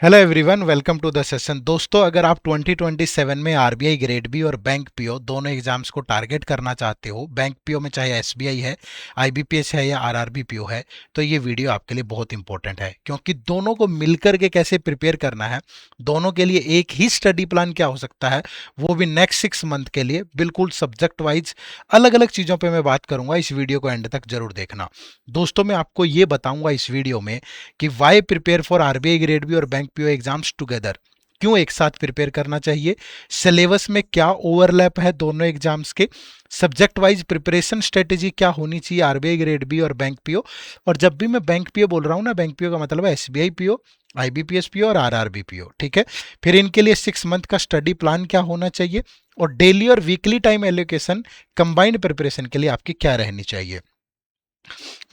Hello everyone, welcome to the session. दोस्तों, अगर आप 2027 में आरबीआई ग्रेड बी और बैंक पीओ दोनों एग्जाम्स को टारगेट करना चाहते हो, बैंक पीओ में चाहे एसबीआई है, आईबीपीएस है या आरआरबी पीओ है, तो ये वीडियो आपके लिए बहुत इंपॉर्टेंट है। क्योंकि दोनों को मिलकर के कैसे प्रिपेयर करना है, दोनों के लिए एक ही स्टडी प्लान क्या हो सकता है, वो भी नेक्स्ट 6 मंथ के लिए, बिल्कुल सब्जेक्ट वाइज अलग अलग चीज़ों पर मैं बात करूंगा। इस वीडियो को एंड तक जरूर देखना। दोस्तों, मैं आपको ये बताऊंगा इस वीडियो में कि Y prepare for RBI grade B और बैंक पीओ एग्जाम्स टुगेदर, क्यों एक साथ प्रिपेयर करना चाहिए, सिलेबस में क्या ओवरलैप है दोनों एग्जाम्स के, सब्जेक्ट वाइज प्रिपरेशन स्ट्रेटेजी क्या होनी चाहिए आरबीआई ग्रेड बी और बैंक पीओ। और जब भी मैं बैंक पीओ बोल रहा हूं ना, बैंक पीओ का मतलब है एसबीआई पीओ, आईबीपीएस पीओ और आरआरबी पीओ। ठीक है। फिर इनके लिए 6 मंथ का स्टडी प्लान क्या होना चाहिए और डेली और weekly time allocation combined preparation के लिए आपकी क्या रहनी चाहिए।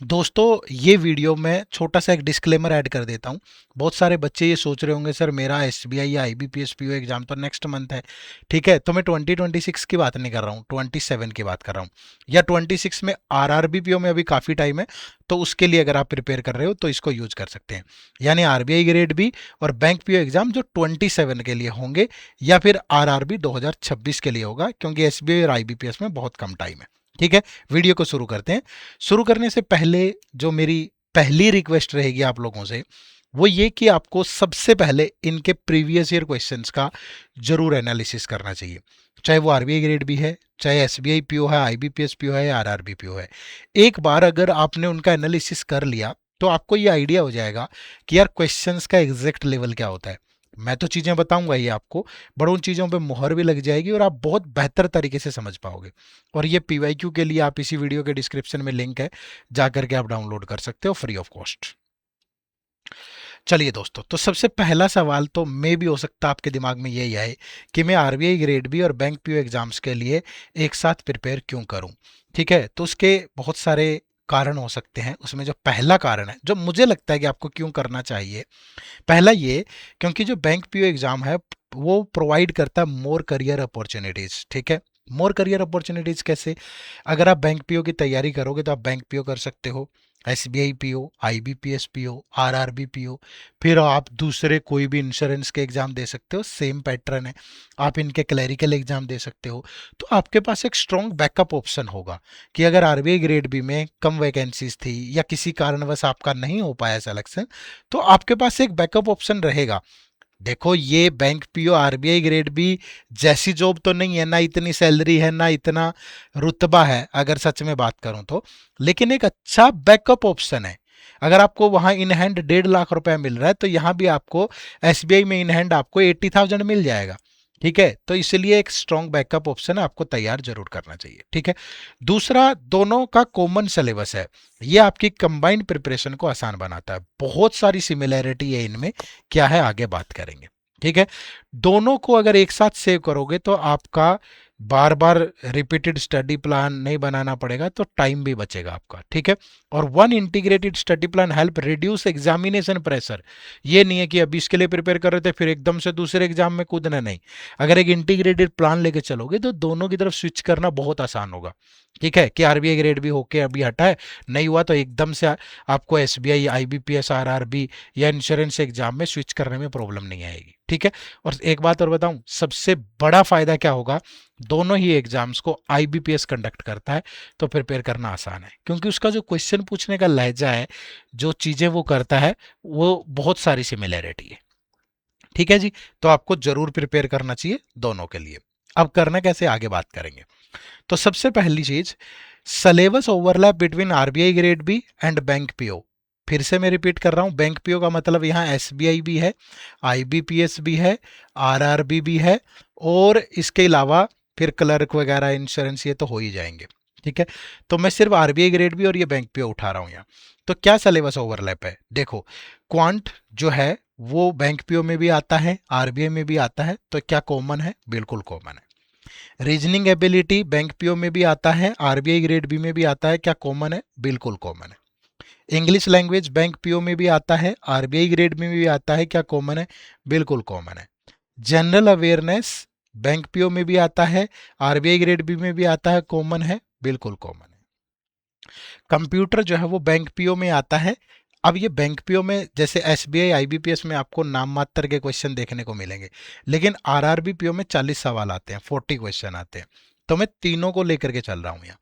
दोस्तों, ये वीडियो में छोटा सा एक डिस्क्लेमर ऐड कर देता हूँ। बहुत सारे बच्चे ये सोच रहे होंगे, सर मेरा एसबीआई या आईबीपीएस पीओ एग्जाम तो नेक्स्ट मंथ है। ठीक है, तो मैं 2026 की बात नहीं कर रहा हूँ, 27 की बात कर रहा हूँ। या 26 में आरआरबी पीओ में अभी काफ़ी टाइम है, तो उसके लिए अगर आप प्रिपेयर कर रहे हो तो इसको यूज कर सकते हैं। यानी आरबीआई ग्रेड बी और बैंक पीओ एग्जाम जो 27 के लिए होंगे, या फिर आरआरबी 2026 के लिए होगा, क्योंकि एसबीआई और आईबीपीएस में बहुत कम टाइम है। ठीक है, वीडियो को शुरू करते हैं। शुरू करने से पहले जो मेरी पहली रिक्वेस्ट रहेगी आप लोगों से, वो ये कि आपको सबसे पहले इनके प्रीवियस ईयर क्वेश्चंस का जरूर एनालिसिस करना चाहिए। चाहे वो आरबीआई ग्रेड भी है, चाहे एसबीआई पीओ है, आईबीपीएस पीओ है या आरआरबी पीओ है। एक बार अगर आपने उनका एनालिसिस कर लिया तो आपको ये आइडिया हो जाएगा कि यार क्वेश्चंस का एग्जैक्ट लेवल क्या होता है। मैं तो चीज़ें बताऊंगा ये आपको, बट उन चीज़ों पे मुहर भी लग जाएगी और आप बहुत बेहतर तरीके से समझ पाओगे। और ये पीवाईक्यू के लिए आप इसी वीडियो के डिस्क्रिप्शन में लिंक है, जा करके आप डाउनलोड कर सकते हो फ्री ऑफ कॉस्ट। चलिए दोस्तों, तो सबसे पहला सवाल तो मे भी हो सकता है आपके दिमाग में यही आए कि मैं आरबीआई ग्रेड बी और बैंक पीओ एग्जाम्स के लिए एक साथ प्रिपेयर क्यों करूं। ठीक है, तो उसके बहुत सारे कारण हो सकते हैं। उसमें जो पहला कारण है, जो मुझे लगता है कि आपको क्यों करना चाहिए, पहला ये, क्योंकि जो बैंक पीओ एग्जाम है वो प्रोवाइड करता है मोर करियर अपॉर्चुनिटीज। ठीक है, मोर करियर अपॉर्चुनिटीज कैसे? अगर आप बैंक पीओ की तैयारी करोगे तो आप बैंक पीओ कर सकते हो, SBI PO, IBPS PO, RRB PO. फिर आप दूसरे कोई भी इंश्योरेंस के एग्जाम दे सकते हो, सेम पैटर्न है। आप इनके क्लरिकल एग्जाम दे सकते हो। तो आपके पास एक स्ट्रॉन्ग बैकअप ऑप्शन होगा कि अगर आरबीआई ग्रेड बी में कम वैकेंसीज थी या किसी कारणवश आपका नहीं हो पाया सिलेक्शन, तो आपके पास एक बैकअप ऑप्शन रहेगा। देखो, ये bank PO RBI grade B जैसी जॉब तो नहीं है, ना इतनी सैलरी है, ना इतना रुतबा है अगर सच में बात करूं तो, लेकिन एक अच्छा बैकअप ऑप्शन है। अगर आपको वहां इन हैंड 1.5 लाख रुपया मिल रहा है, तो यहां भी आपको एसबीआई में इन हैंड आपको 80,000 मिल जाएगा। ठीक है, तो इसलिए एक स्ट्रॉन्ग बैकअप ऑप्शन है, आपको तैयार जरूर करना चाहिए। ठीक है। दूसरा, दोनों का कॉमन सिलेबस है। ये आपकी कंबाइंड प्रिपरेशन को आसान बनाता है। बहुत सारी सिमिलैरिटी है इनमें, क्या है आगे बात करेंगे। ठीक है, दोनों को अगर एक साथ सेव करोगे तो आपका बार बार रिपीटेड स्टडी प्लान नहीं बनाना पड़ेगा, तो टाइम भी बचेगा आपका। ठीक है, और one integrated study plan help reduce examination pressure. ये नहीं है कि अभी इसके लिए प्रिपेयर कर रहे थे फिर एकदम से दूसरे एग्जाम में कूदना, नहीं। अगर एक इंटीग्रेटेड प्लान लेके चलोगे तो दोनों की तरफ स्विच करना बहुत आसान होगा। ठीक है, कि आरबीआई ग्रेड भी होके अभी हटा है, नहीं हुआ तो एकदम से आपको एसबीआई, आईबीपीएस, आरआरबी या इंश्योरेंस एग्जाम में स्विच करने में प्रॉब्लम नहीं आएगी। ठीक है, और एक बात और बताऊं, सबसे बड़ा फायदा क्या होगा, दोनों ही एग्जाम्स को आईबीपीएस कंडक्ट करता है, तो प्रिपेयर करना आसान है, क्योंकि उसका जो क्वेश्चन पूछने का लहजा है, जो चीजें वो करता है, वो बहुत सारी सिमिलैरिटी है। ठीक है जी, तो आपको जरूर प्रिपेयर करना चाहिए दोनों के लिए। अब करना कैसे, आगे बात करेंगे। तो सबसे पहली चीज, syllabus overlap between RBI grade B and bank PO. फिर से मैं रिपीट कर रहा हूं, बैंक पीओ का मतलब यहां एसबीआई भी है, आईबीपीएस भी है, आरआरबी भी है, और इसके अलावा फिर क्लर्क वगैरह, इंश्योरेंस, ये तो हो ही जाएंगे। ठीक है, तो मैं सिर्फ आरबीआई ग्रेड बी और ये बैंक पीओ उठा रहा हूं यहाँ। तो क्या सिलेबस ओवरलैप है, देखो, क्वांट जो है वो बैंक पीओ में भी आता है, आरबीआई में भी आता है, तो क्या कॉमन है? बिल्कुल कॉमन है। रीजनिंग एबिलिटी बैंक पीओ में भी आता है, आरबीआई ग्रेड बी में भी आता है, क्या कॉमन है? बिल्कुल कॉमन है। इंग्लिश लैंग्वेज बैंक पीओ में भी आता है, आरबीआई ग्रेड में भी आता है, क्या कॉमन है? बिल्कुल कॉमन है। जनरल अवेयरनेस बैंक पीओ में भी आता है, आरबीआई ग्रेड बी में भी आता है, कॉमन है? बिल्कुल कॉमन है। कंप्यूटर जो है वो बैंक पीओ में आता है, अब ये बैंक पीओ में जैसे एसबीआई आईबीपीएस में आपको नाम मात्र के क्वेश्चन देखने को मिलेंगे, लेकिन आरआरबी पीओ में 40 सवाल आते हैं, 40 क्वेश्चन आते हैं। तो मैं तीनों को लेकर के चल रहा हूँ यहाँ।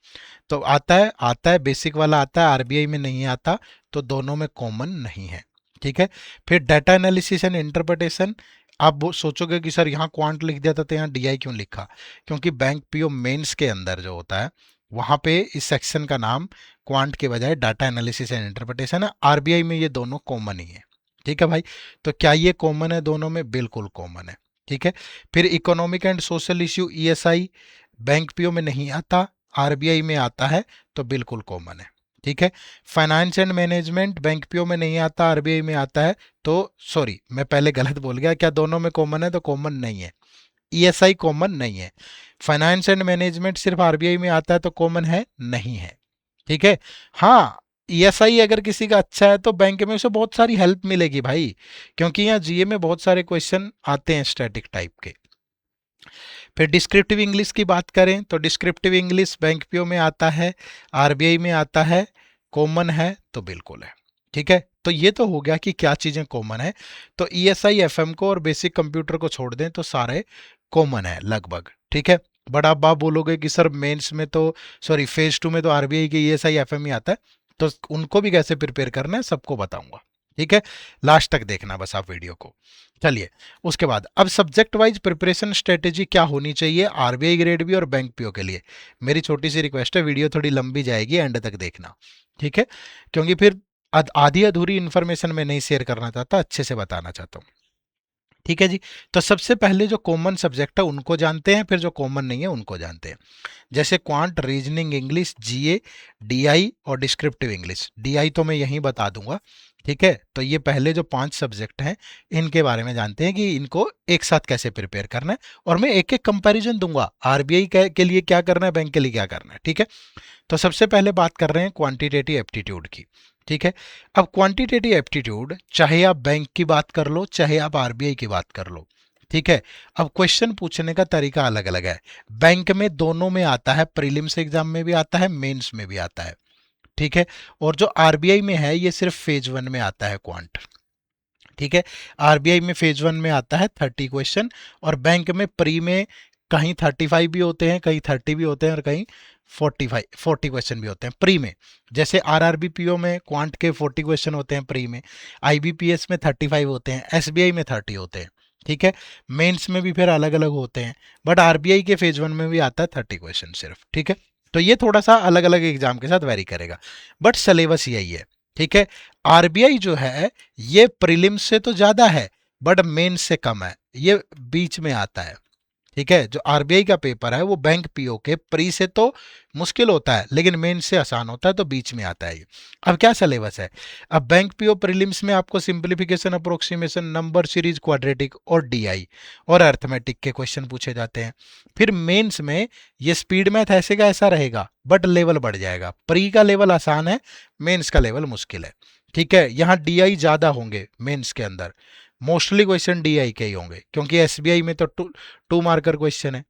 तो आता है बेसिक वाला आता है, आरबीआई में नहीं आता, तो दोनों में कॉमन नहीं है। ठीक है। फिर डाटा एनालिसिस एंड इंटरप्रिटेशन, आप वो सोचोगे कि सर यहाँ क्वांट लिख दिया था तो यहाँ डीआई क्यों लिखा? क्योंकि बैंक पीओ मेंस के अंदर जो होता है वहां पे इस सेक्शन का नाम क्वांट के बजाय डाटा एनालिसिस एंड इंटरप्रिटेशन है। आरबीआई में ये दोनों कॉमन ही है। ठीक है भाई। तो क्या ये कॉमन है दोनों में? बिल्कुल कॉमन है। ठीक है। फिर economic and social issue ESI bank PO में नहीं आता, आरबीआई में आता है, तो बिल्कुल कॉमन है। ठीक है। Finance and management bank PO में नहीं आता, आरबीआई में आता है, तो सॉरी मैं पहले गलत बोल गया, क्या दोनों में कॉमन है? तो कॉमन नहीं है, ईएसआई कॉमन नहीं है। फाइनेंस एंड मैनेजमेंट सिर्फ आरबीआई में आता है, तो कॉमन है नहीं है। ठीक है। हाँ, ईएसआई अगर किसी का अच्छा है तो बैंक में उसे बहुत सारी हेल्प मिलेगी भाई, क्योंकि यहाँ जीए में बहुत सारे क्वेश्चन आते हैं स्टैटिक टाइप के। फिर डिस्क्रिप्टिव इंग्लिश की बात करें तो डिस्क्रिप्टिव इंग्लिश बैंक पीओ में आता है, आरबीआई में आता है, कॉमन है तो बिल्कुल है। ठीक है। तो ये तो हो गया कि क्या चीज़ें कॉमन है। तो ईएसआई एफएम को और बेसिक कंप्यूटर को छोड़ दें तो सारे कॉमन है लगभग। ठीक है। बट आप बोलोगे कि सर मेंस में तो, सॉरी फेज 2 में तो आरबीआई के ईएसआई एफएम ही आता है, तो उनको भी कैसे प्रिपेयर करना है सबको बताऊंगा। ठीक है। लास्ट तक देखना बस आप वीडियो को। चलिए, उसके बाद अब सब्जेक्ट वाइज प्रिपरेशन स्ट्रेटेजी क्या होनी चाहिए आरबीआई ग्रेड बी और बैंक पीओ के लिए। मेरी छोटी सी रिक्वेस्ट है, वीडियो थोड़ी लंबी जाएगी, एंड तक देखना। ठीक है। क्योंकि फिर आधी अधूरी इन्फॉर्मेशन मैं नहीं शेयर करना चाहता, अच्छे से बताना चाहता हूँ। ठीक है जी। तो सबसे पहले जो कॉमन सब्जेक्ट है उनको जानते हैं, फिर जो कॉमन नहीं है उनको जानते हैं। जैसे क्वांट, रीजनिंग इंग्लिश, जीए, डीआई और डिस्क्रिप्टिव इंग्लिश। डीआई तो मैं यहीं बता दूंगा। ठीक है। तो ये पहले जो 5 सब्जेक्ट हैं इनके बारे में जानते हैं कि इनको एक साथ कैसे प्रिपेयर करना है, और मैं एक एक कंपैरिजन दूंगा, आरबीआई के लिए क्या करना है, बैंक के लिए क्या करना है। ठीक है। तो सबसे पहले बात कर रहे हैं क्वांटिटेटिव एप्टीट्यूड की। ठीक है। अब क्वांटिटेटिव एप्टीट्यूड चाहे आप बैंक की बात कर लो चाहे आप आरबीआई की बात कर लो। ठीक है। अब क्वेश्चन पूछने का तरीका अलग अलग है। बैंक में दोनों में आता है, प्रीलिम्स एग्जाम में भी आता है, मेंस में भी आता है। ठीक है। और जो आरबीआई में है ये सिर्फ फेज 1 में आता है क्वांट। ठीक है। आरबीआई में फेज 1 में आता है 30 क्वेश्चन, और बैंक में प्री में कहीं 35 भी होते हैं, कहीं 30 भी होते हैं, और कहीं 40 क्वेश्चन भी होते हैं प्री में। जैसे आरआरबी पीओ में क्वांट के 40 क्वेश्चन होते हैं प्री में, आईबीपीएस में 35 होते हैं, एसबीआई में 30 होते हैं। ठीक है। मेंस में भी फिर अलग अलग होते हैं, बट आरबीआई के फेज 1 में भी आता है 30 क्वेश्चन सिर्फ। ठीक है। तो ये थोड़ा सा अलग अलग एग्जाम के साथ वेरी करेगा, बट सिलेबस यही है। ठीक है। आरबीआई जो है ये प्रीलिम्स से तो ज्यादा है, बट मेंस से कम है, ये बीच में आता है। ठीक है। जो आरबीआई का पेपर है वो बैंक पीओ के प्री से तो मुश्किल होता है, लेकिन मेन से आसान होता है, तो बीच में आता है ये। अब क्या सिलेबस है? अब बैंक पीओ प्रीलिम्स में आपको simplification, approximation, number series, quadratic और डीआई और अर्थमेटिक के क्वेश्चन पूछे जाते हैं। फिर मेंस में ये स्पीड मैथ ऐसे का ऐसा रहेगा, बट लेवल बढ़ जाएगा। प्री का लेवल आसान है, मेंस का लेवल मुश्किल है। ठीक है। यहाँ डीआई ज्यादा होंगे मेंस के अंदर, मोस्टली क्वेश्चन डीआई के ही होंगे, क्योंकि एसबीआई में तो टू मार्कर क्वेश्चन है।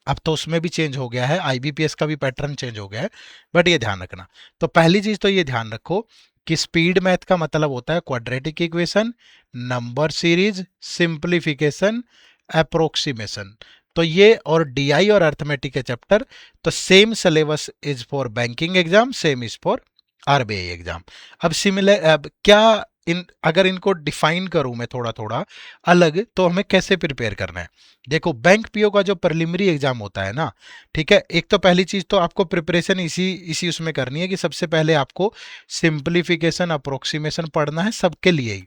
अब तो उसमें भी चेंज हो गया है, आईबीपीएस का भी पैटर्न चेंज हो गया है, बट ये ध्यान रखना। तो पहली चीज तो ये ध्यान रखो कि स्पीड मैथ का मतलब होता है quadratic equation, number series, simplification, approximation. तो ये और डीआई और अर्थमेटिक के चैप्टर, तो same syllabus is for banking exam, same is for RBI exam. अब सिमिलर, अब क्या इन अगर इनको डिफाइन करूं मैं थोड़ा थोड़ा अलग, तो हमें कैसे प्रिपेयर करना है? देखो, बैंक पीओ का जो प्रिलिमिनरी एग्जाम होता है ना, ठीक है, एक तो पहली चीज तो आपको प्रिपरेशन इसी इसी उसमें करनी है कि सबसे पहले आपको सिंप्लीफिकेशन, अप्रोक्सीमेशन पढ़ना है सबके लिए ही।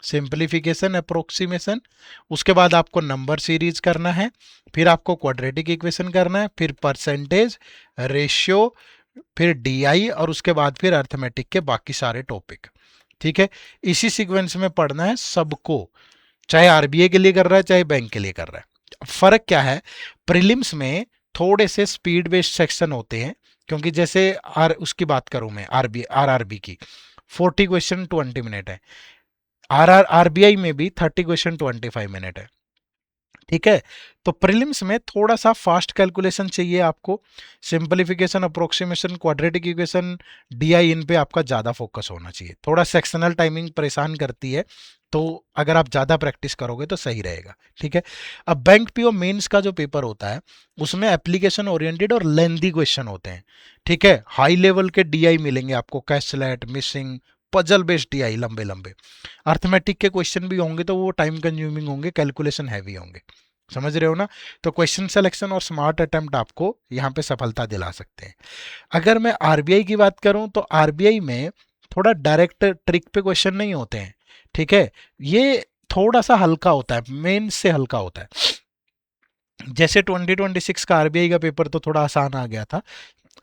सिंप्लीफिकेशन, अप्रोक्सीमेशन, उसके बाद आपको नंबर सीरीज करना है, फिर आपको क्वाड्रेटिक इक्वेशन करना है, फिर परसेंटेज, रेशियो, फिर डीआई, और उसके बाद फिर अर्थमेटिक के बाकी सारे टॉपिक। ठीक है। इसी सीक्वेंस में पढ़ना है सबको, चाहे आरबीआई के लिए कर रहा है चाहे बैंक के लिए कर रहा है। फर्क क्या है? प्रीलिम्स में थोड़े से स्पीड बेस्ड सेक्शन होते हैं, क्योंकि जैसे उसकी बात करूं मैं आरआरबी की 40 क्वेश्चन 20 मिनट है, आरबीआई में भी 30 क्वेश्चन 25 मिनट है। ठीक है। तो प्रीलिम्स में थोड़ा सा फास्ट कैलकुलेशन चाहिए आपको, simplification, approximation, quadratic equation, DI, इन पे आपका ज़्यादा फोकस होना चाहिए। थोड़ा सेक्शनल टाइमिंग परेशान करती है, तो अगर आप ज़्यादा प्रैक्टिस करोगे तो सही रहेगा। ठीक है। अब बैंक पीओ मेंस का जो पेपर होता है उसमें एप्लीकेशन ओरिएंटेड और लेंदी क्वेश्चन होते हैं। ठीक है। हाई लेवल के डीआई मिलेंगे आपको, कैस्लेट, मिसिंग, पजल बेस्ड डीआई लंबे लंबे। अर्थमेटिक के क्वेश्चन भी होंगे तो वो टाइम कंज्यूमिंग होंगे, कैलकुलेशन हैवी होंगे। समझ रहे हो ना? तो क्वेश्चन सिलेक्शन और स्मार्ट अटेम्प्ट आपको यहाँ पे सफलता दिला सकते हैं। अगर मैं आरबीआई की बात करूं तो आरबीआई में थोड़ा डायरेक्ट ट्रिक पे क्वेश्चन नहीं होते हैं। ठीक है। ये थोड़ा सा हल्का होता है, मेन से हल्का होता है। जैसे 2026 का आरबीआई का पेपर तो थोड़ा आसान आ गया था,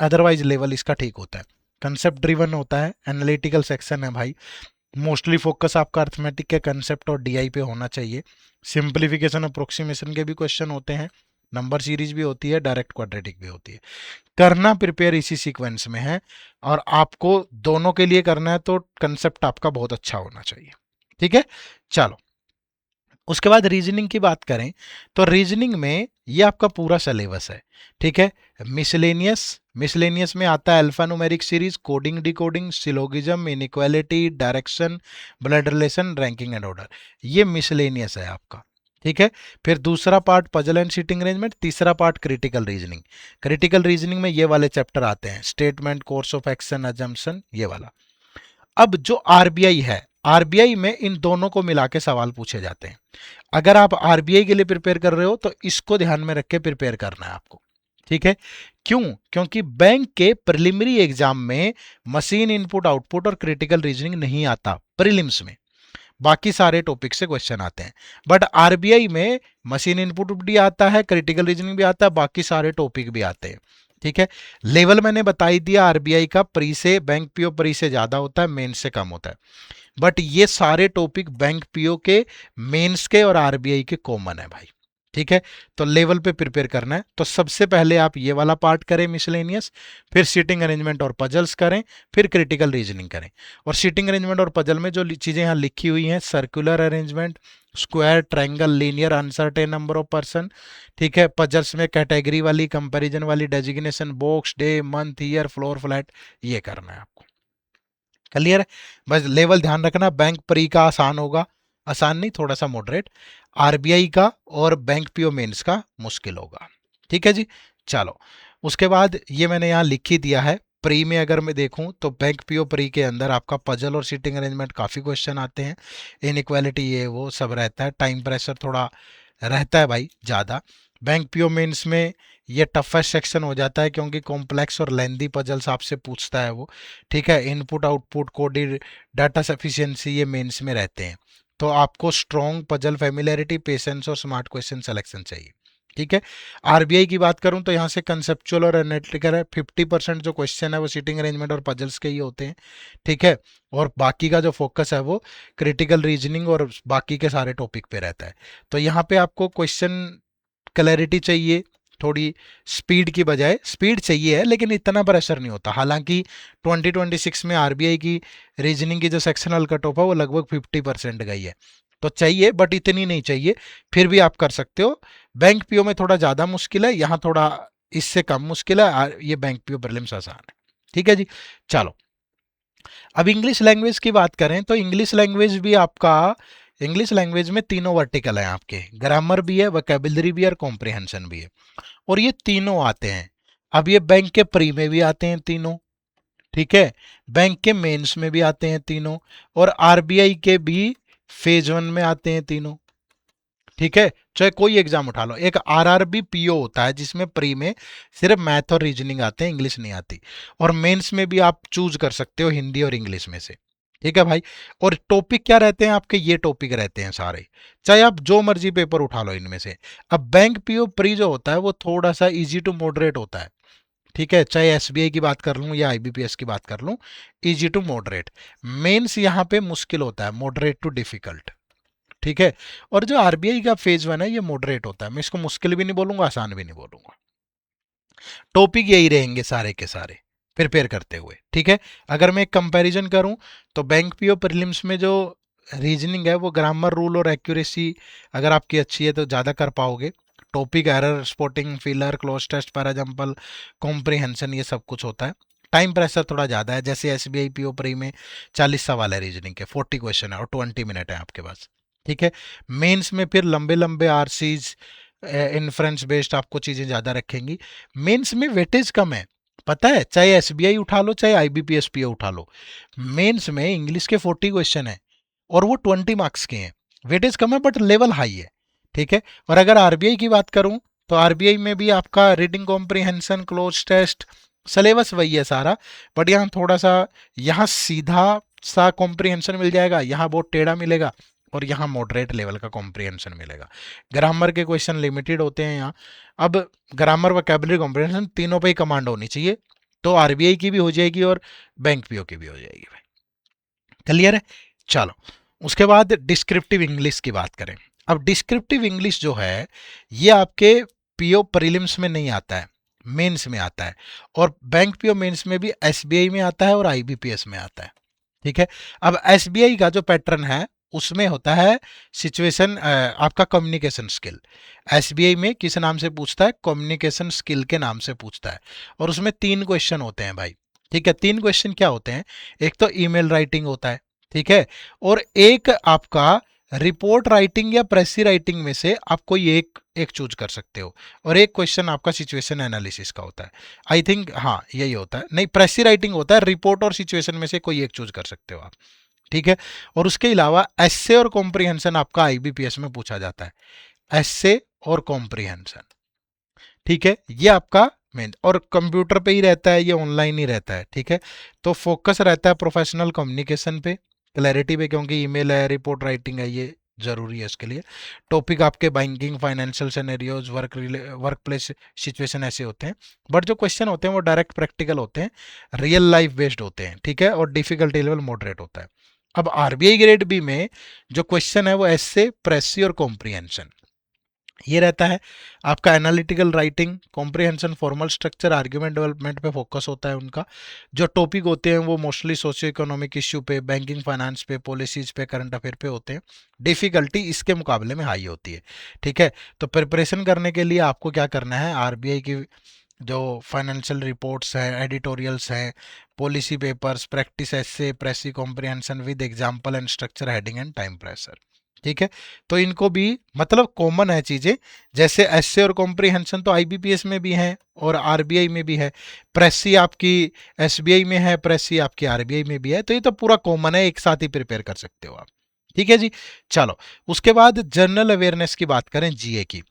अदरवाइज लेवल इसका ठीक होता है। कंसेप्ट ड्रिवन होता है, एनालिटिकल सेक्शन है भाई। मोस्टली फोकस आपका अर्थमेटिक के कंसेप्ट और डीआई पे होना चाहिए। सिंप्लीफिकेशन, अप्रोक्सीमेशन के भी क्वेश्चन होते हैं, नंबर सीरीज भी होती है, डायरेक्ट क्वाड्रेटिक भी होती है। करना प्रिपेयर इसी सीक्वेंस में है, और आपको दोनों के लिए करना है तो कंसेप्ट आपका बहुत अच्छा होना चाहिए। ठीक है। चलो, उसके बाद रीजनिंग की बात करें तो रीजनिंग में ये आपका पूरा सिलेबस है। ठीक है। मिसलेनियस, मिसलेनियस में आता है alpha numeric series, coding decoding, syllogism, inequality, direction, blood relation, ranking and order. ये मिसलेनियस है आपका। ठीक है। फिर दूसरा part puzzle and seating arrangement, तीसरा part critical reasoning. Critical reasoning में ये वाले चैप्टर आते हैं, statement, course of action, assumption, ये वाला। अब जो आरबीआई है, आरबीआई में इन दोनों को मिला के सवाल पूछे जाते हैं। अगर आप आरबीआई के लिए प्रिपेयर कर रहे हो तो इसको ध्यान में रख के प्रिपेयर करना है आपको। ठीक है। क्यों? क्योंकि बैंक के प्रिलिमिनरी एग्जाम में मशीन इनपुट आउटपुट और क्रिटिकल रीजनिंग नहीं आता प्रीलिम्स में, बाकी सारे टॉपिक से क्वेश्चन आते हैं। बट आरबीआई में मशीन इनपुट भी आता है, क्रिटिकल रीजनिंग भी आता है, बाकी सारे टॉपिक भी आते हैं। ठीक है। लेवल मैंने बता ही दिया, आरबीआई का प्री से, बैंक पीओ प्री से ज्यादा होता है, मेन से कम होता है। बट ये सारे टॉपिक बैंक पीओ के, मेंस के और आरबीआई के कॉमन है भाई। ठीक है। तो लेवल पे प्रिपेयर करना है तो सबसे पहले आप ये वाला पार्ट करें मिसलेनियस, फिर सीटिंग अरेंजमेंट और पजल्स करें, फिर क्रिटिकल रीजनिंग करें। और सीटिंग अरेंजमेंट और पजल में जो चीजें यहाँ लिखी हुई हैं, circular arrangement, square, triangle, linear, uncertain number of person. ठीक है। पजल्स में कैटेगरी वाली, कंपैरिजन वाली, designation, box, day, month, year, floor, flat, ये करना है आपको। क्लियर है? बस लेवल ध्यान रखना, बैंक प्री का आसान होगा, आसान नहीं, थोड़ा सा मॉडरेट। आरबीआई का और बैंक पीओ मेंस का मुश्किल होगा। ठीक है जी। चलो, उसके बाद ये मैंने यहाँ लिख ही दिया है। प्री में अगर मैं देखूं तो बैंक पीओ प्री के अंदर आपका पजल और सीटिंग अरेंजमेंट काफ़ी क्वेश्चन आते हैं, इनइक्वालिटी ये वो सब रहता है, टाइम प्रेशर थोड़ा रहता है भाई ज़्यादा। बैंक पीओ मेंस में ये टफेस्ट सेक्शन हो जाता है क्योंकि कॉम्प्लेक्स और लेंदी पजल्स आपसे पूछता है वो। ठीक है। Input output, coded data sufficiency, ये मेंस में रहते हैं। तो आपको स्ट्रॉन्ग पजल फेमिलियरिटी, पेशेंस और स्मार्ट क्वेश्चन सिलेक्शन चाहिए। ठीक है। आरबीआई की बात करूं तो यहाँ से कंसेप्चुअल और एनालिटिकल है, 50% जो क्वेश्चन है वो सीटिंग अरेंजमेंट और पजल्स के ही होते हैं। ठीक है। और बाकी का जो फोकस है वो क्रिटिकल रीजनिंग और बाकी के सारे टॉपिक पे रहता है। तो यहाँ पे आपको क्वेश्चन क्लैरिटी चाहिए, थोड़ी स्पीड की बजाय, स्पीड चाहिए है लेकिन इतना प्रेशर नहीं होता। हालांकि 2026 में आरबीआई की रीजनिंग की जो सेक्शनल कट ऑफ है वो लगभग 50% गई है, तो चाहिए बट इतनी नहीं चाहिए, फिर भी आप कर सकते हो। बैंक पीओ में थोड़ा ज़्यादा मुश्किल है, यहाँ थोड़ा इससे कम मुश्किल है, ये बैंक पीओ प्रीलिम्स आसान है। ठीक है जी। चलो, अब इंग्लिश लैंग्वेज की बात करें तो इंग्लिश लैंग्वेज भी आपका, इंग्लिश लैंग्वेज में तीनों वर्टिकल हैं आपके, ग्रामर भी है, वोकैबुलरी भी है और कॉम्प्रिहेंशन भी है, और ये तीनों आते हैं। अब ये बैंक के प्री में भी आते हैं तीनों। ठीक है। बैंक के मेंस में भी आते हैं तीनों, और आरबीआई के भी फेज 1 में आते हैं तीनों। ठीक है। चाहे कोई एग्जाम उठा लो, एक आरआरबी पीओ होता है जिसमें प्री में सिर्फ मैथ और रीजनिंग आते हैं, इंग्लिश नहीं आती, और मेंस में भी आप चूज कर सकते हो हिंदी और इंग्लिश में से। ठीक है भाई। और टॉपिक क्या रहते हैं आपके? ये टॉपिक रहते हैं सारे, चाहे आप जो मर्जी पेपर उठा लो इनमें से। अब बैंक पीओ प्री जो होता है वो थोड़ा सा इजी टू मॉडरेट होता है। ठीक है। चाहे एसबीआई की बात कर लूं या आईबीपीएस की बात कर लूं, इजी टू मॉडरेट। मेंस यहाँ पे मुश्किल होता है, मॉडरेट टू डिफिकल्ट। ठीक है। और जो आरबीआई का फेज 1 है ये मॉडरेट होता है, मैं इसको मुश्किल भी नहीं बोलूंगा, आसान भी नहीं बोलूंगा। टॉपिक यही रहेंगे सारे के सारे प्रिपेयर करते हुए। ठीक है। अगर मैं एक कंपैरिजन करूं तो बैंक पीओ प्रीलिम्स में जो रीजनिंग है वो ग्रामर रूल और एक्यूरेसी अगर आपकी अच्छी है तो ज़्यादा कर पाओगे। Topic error spotting filler cloze test para example comprehension ये सब कुछ होता है। टाइम प्रेशर थोड़ा ज़्यादा है, जैसे S B I P O pre में 40 सवाल है रीजनिंग के, 40 क्वेश्चन है और 20 मिनट है आपके पास। ठीक है। मेंस में फिर लंबे लंबे आरसीज इन्फ्रेंस बेस्ड आपको चीज़ें ज़्यादा रखेंगी। मेंस में वेटेज कम है, पता है, चाहे एसबीआई उठा लो चाहे आईबीपीएस पीओ उठा लो, मेंस में इंग्लिश के 40 क्वेश्चन है और वो 20 मार्क्स के हैं। वेटेज कम है बट लेवल हाई है। ठीक है। और अगर आरबीआई की बात करूं तो आरबीआई में भी आपका reading comprehension cloze test syllabus वही है सारा, बट यहाँ थोड़ा सा, यहाँ सीधा सा कॉम्प्रिहेंशन मिल जाएगा, यहाँ बहुत टेढ़ा मिलेगा, और यहाँ मॉडरेट लेवल का कॉम्प्रिहेंशन मिलेगा। ग्रामर के क्वेश्चन लिमिटेड होते हैं यहाँ। अब ग्रामर वोकैबुलरी कॉम्प्रिहेंशन तीनों पे ही कमांड होनी चाहिए, तो आरबीआई की भी हो जाएगी और बैंक पीओ की भी हो जाएगी भाई। क्लियर है। चलो उसके बाद डिस्क्रिप्टिव इंग्लिश की बात करें। अब डिस्क्रिप्टिव इंग्लिश जो है ये आपके पीओ प्रीलिम्स में नहीं आता है, मेंस में आता है, और बैंक पीओ मेंस में भी एसबीआई में आता है और आईबीपीएस में आता है। ठीक है। अब एसबीआई का जो पैटर्न है उसमें होता है सिचुएशन आपका कम्युनिकेशन स्किल। एसबीआई में किस नाम से पूछता है, कम्युनिकेशन स्किल के नाम से पूछता है, और उसमें 3 क्वेश्चन होते हैं भाई। ठीक है। 3 क्वेश्चन क्या होते हैं, एक तो ईमेल राइटिंग होता है, ठीक है, और एक आपका रिपोर्ट राइटिंग या प्रेसी राइटिंग में से आप कोई एक एक चूज कर सकते हो, और एक क्वेश्चन आपका सिचुएशन एनालिसिस का होता है। आई थिंक हाँ यही होता है, नहीं प्रेसी राइटिंग होता है, रिपोर्ट और सिचुएशन में से कोई एक चूज कर सकते हो आप। ठीक है। और उसके अलावा एस्से और कॉम्प्रिहेंशन आपका आईबीपीएस में पूछा जाता है, एस्से और कॉम्प्रिहेंशन। ठीक है। ये आपका मेन, और कंप्यूटर पे ही रहता है, ये ऑनलाइन ही रहता है। ठीक है। तो फोकस रहता है प्रोफेशनल कम्युनिकेशन पे, क्लैरिटी पे, क्योंकि ईमेल है रिपोर्ट राइटिंग है ये जरूरी है इसके लिए। टॉपिक आपके banking financial scenarios work place situation ऐसे होते हैं, बट जो क्वेश्चन होते हैं वो डायरेक्ट प्रैक्टिकल होते हैं, रियल लाइफ बेस्ड होते हैं। ठीक है। और डिफिकल्टी लेवल मॉडरेट होता है। अब आरबीआई ग्रेड बी में जो क्वेश्चन है वो एस्से प्रेसी और कॉम्प्रिहेंशन ये रहता है। आपका analytical writing comprehension formal structure argument development पे फोकस होता है उनका। जो टॉपिक होते हैं वो मोस्टली सोशियो इकोनॉमिक इश्यू पे, बैंकिंग फाइनेंस पे, पॉलिसीज पे, करंट अफेयर पे होते हैं। डिफिकल्टी इसके मुकाबले में हाई होती है। ठीक है। तो प्रिपरेशन करने के लिए आपको क्या करना है, आरबीआई की जो फाइनेंशियल रिपोर्ट्स हैं, एडिटोरियल्स हैं, policy papers, practice essay, precis comprehension with example and structure heading and time pressure. ठीक है। तो इनको भी मतलब कॉमन है चीजें, जैसे एसए और कॉम्प्रिहेंशन तो आईबीपीएस में भी है और आरबीआई में भी है, प्रेसी आपकी एसबीआई में है, प्रेसी आपकी आरबीआई में भी है, तो ये तो पूरा कॉमन है, एक साथ ही प्रिपेयर कर सकते हो आप। ठीक है जी। चलो उसके बाद जनरल अवेयरनेस की बात करें, जीए की,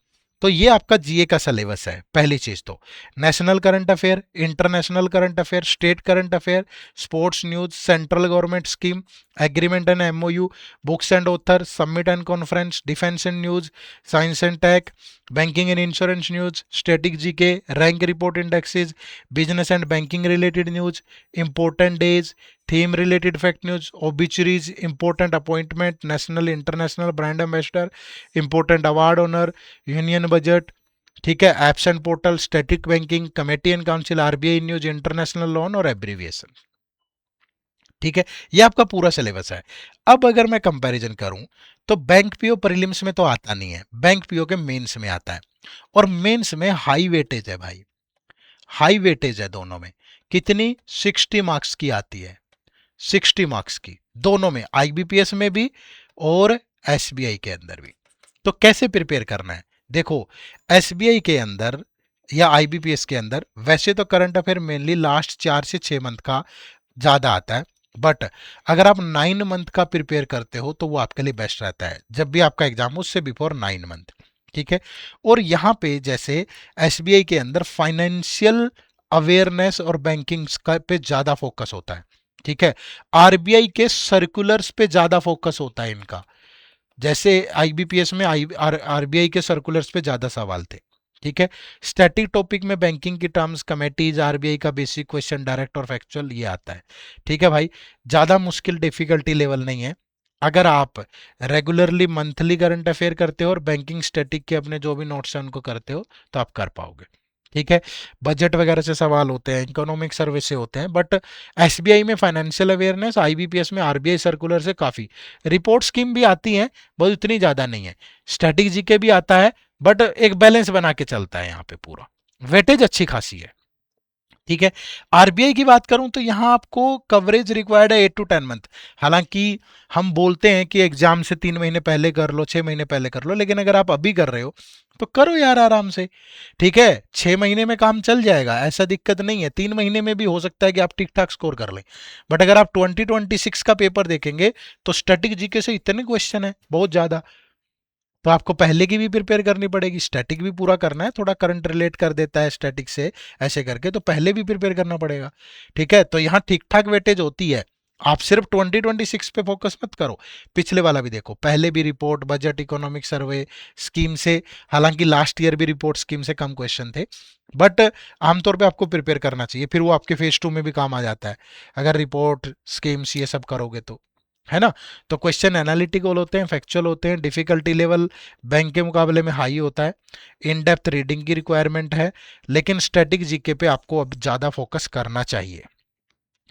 तो ये आपका जीए का सिलेबस है। पहली चीज तो national current affair, international current affair, state current affair, sports news, central government scheme, agreement and MOU, books and author, summit and conference, defence and news, science and tech, banking and insurance news, static GK, rank report indexes, business and banking related news, important days, theme related fact news, obituaries, important appointment, national international brand ambassador, important award honour, union budget. ठीक है। Apps and portal, static banking, committee and council, RBI news, international loan और abbreviation. ठीक है। ये आपका पूरा syllabus है। अब अगर मैं कंपैरिजन करूं तो बैंक पीओ प्रीलिम्स में तो आता नहीं है, बैंक पीओ के मेंस में आता है, और मेंस में हाई वेटेज है भाई, हाई वेटेज है दोनों में। कितनी, 60 मार्क्स की आती है, 60 मार्क्स की दोनों में, आईबीपीएस में भी और एसबीआई के अंदर भी। तो कैसे प्रिपेयर करना है, देखो एसबीआई के अंदर या आईबीपीएस के अंदर वैसे तो करंट अफेयर मेनली लास्ट 4 से 6 मंथ का ज्यादा आता है, बट अगर आप 9 मंथ का प्रिपेयर करते हो तो वो आपके लिए बेस्ट रहता है, जब भी आपका एग्जाम हो उससे बिफोर 9 मंथ। ठीक है। और यहाँ पे जैसे एसबीआई के अंदर फाइनेंशियल अवेयरनेस और बैंकिंग का पे ज्यादा फोकस होता है। ठीक है। आरबीआई के सर्कुलर्स पे ज्यादा फोकस होता है इनका, जैसे आईबीपीएस में आरबीआई के सर्कुलर्स पे ज्यादा सवाल थे। ठीक है। स्टैटिक टॉपिक में बैंकिंग की टर्म्स, कमेटीज, आरबीआई का बेसिक क्वेश्चन, डायरेक्ट और फैक्चुअल ये आता है। ठीक है भाई। ज्यादा मुश्किल डिफिकल्टी लेवल नहीं है, अगर आप रेगुलरली मंथली करंट अफेयर करते हो और बैंकिंग स्टैटिक के अपने जो भी नोट्स हैं उनको करते हो तो आप कर पाओगे। ठीक है, बजट वगैरह से सवाल होते हैं, इकोनॉमिक सर्वे से होते हैं, बट एसबीआई में फाइनेंशियल अवेयरनेस, आईबीपीएस में आरबीआई सर्कुलर से काफ़ी रिपोर्ट स्कीम भी आती है, बहुत इतनी ज़्यादा नहीं है। स्टैटिक जीके भी आता है, बट एक बैलेंस बना के चलता है यहाँ पे पूरा, वेटेज अच्छी खासी है। ठीक है, आरबीआई की बात करूं तो यहां आपको कवरेज रिक्वायर्ड है 8 to 10 मंथ। हालांकि हम बोलते हैं कि एग्जाम से 3 महीने पहले कर लो, 6 महीने पहले कर लो, लेकिन अगर आप अभी कर रहे हो तो करो यार आराम से। ठीक है, 6 महीने में काम चल जाएगा, ऐसा दिक्कत नहीं है। 3 महीने में भी हो सकता है कि आप ठीक ठाक स्कोर कर लें। बट अगर आप 2026 का पेपर देखेंगे तो स्टैटिक जीके से इतने क्वेश्चन है, बहुत ज्यादा, तो आपको पहले की भी प्रिपेयर करनी पड़ेगी। स्टैटिक भी पूरा करना है, थोड़ा करंट रिलेट कर देता है स्टैटिक से ऐसे करके, तो पहले भी प्रिपेयर करना पड़ेगा। ठीक है, तो यहाँ ठीक ठाक वेटेज होती है। आप सिर्फ 2026 पे फोकस मत करो, पिछले वाला भी देखो, पहले भी रिपोर्ट, बजट, इकोनॉमिक सर्वे, स्कीम से, हालांकि लास्ट ईयर भी रिपोर्ट स्कीम से कम क्वेश्चन थे, बट आमतौर पे आपको प्रिपेयर करना चाहिए, फिर वो आपके फेज 2 में भी काम आ जाता है अगर रिपोर्ट, स्कीम्स ये सब करोगे तो, है ना। तो क्वेश्चन एनालिटिकल होते हैं, फैक्चुअल होते हैं, डिफिकल्टी लेवल बैंक के मुकाबले में हाई होता है, इन डेप्थ रीडिंग की रिक्वायरमेंट है, लेकिन स्टैटिक जीके पे आपको अब ज़्यादा फोकस करना चाहिए।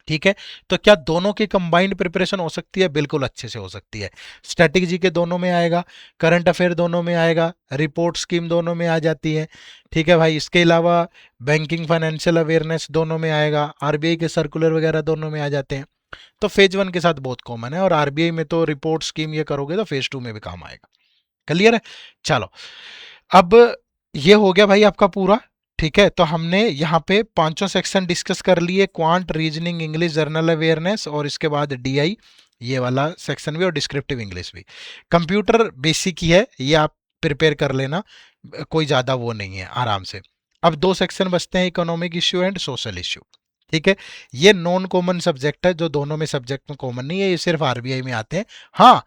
ठीक है, तो क्या दोनों की कंबाइंड प्रिपरेशन हो सकती है? बिल्कुल अच्छे से हो सकती है। स्टैटिक जीके दोनों में आएगा, करंट अफेयर दोनों में आएगा, रिपोर्ट स्कीम दोनों में आ जाती है। ठीक है भाई, इसके अलावा बैंकिंग फाइनेंशियल अवेयरनेस दोनों में आएगा, आरबीआई के सर्कुलर वगैरह दोनों में आ जाते हैं। तो फेज 1 के साथ बहुत कॉमन है, और आरबीआई में तो रिपोर्ट स्कीम ये करोगे तो फेज 2 में भी काम आएगा। क्लियर है? चलो, अब ये हो गया भाई आपका पूरा। ठीक है, तो हमने यहाँ पे पांचों सेक्शन डिस्कस कर लिए, quant, reasoning, English, journal awareness, और इसके बाद डीआई, ये वाला सेक्शन भी, और डिस्क्रिप्टिव इंग्लिश भी। कंप्यूटर बेसिक ही है, ये आप प्रिपेयर कर लेना, कोई ज़्यादा वो नहीं है, आराम से। अब दो सेक्शन बचते हैं, economic issue and social issue. ठीक है, ये नॉन कॉमन सब्जेक्ट है, जो दोनों में सब्जेक्ट में कॉमन नहीं है, ये सिर्फ आरबीआई में आते हैं। हाँ,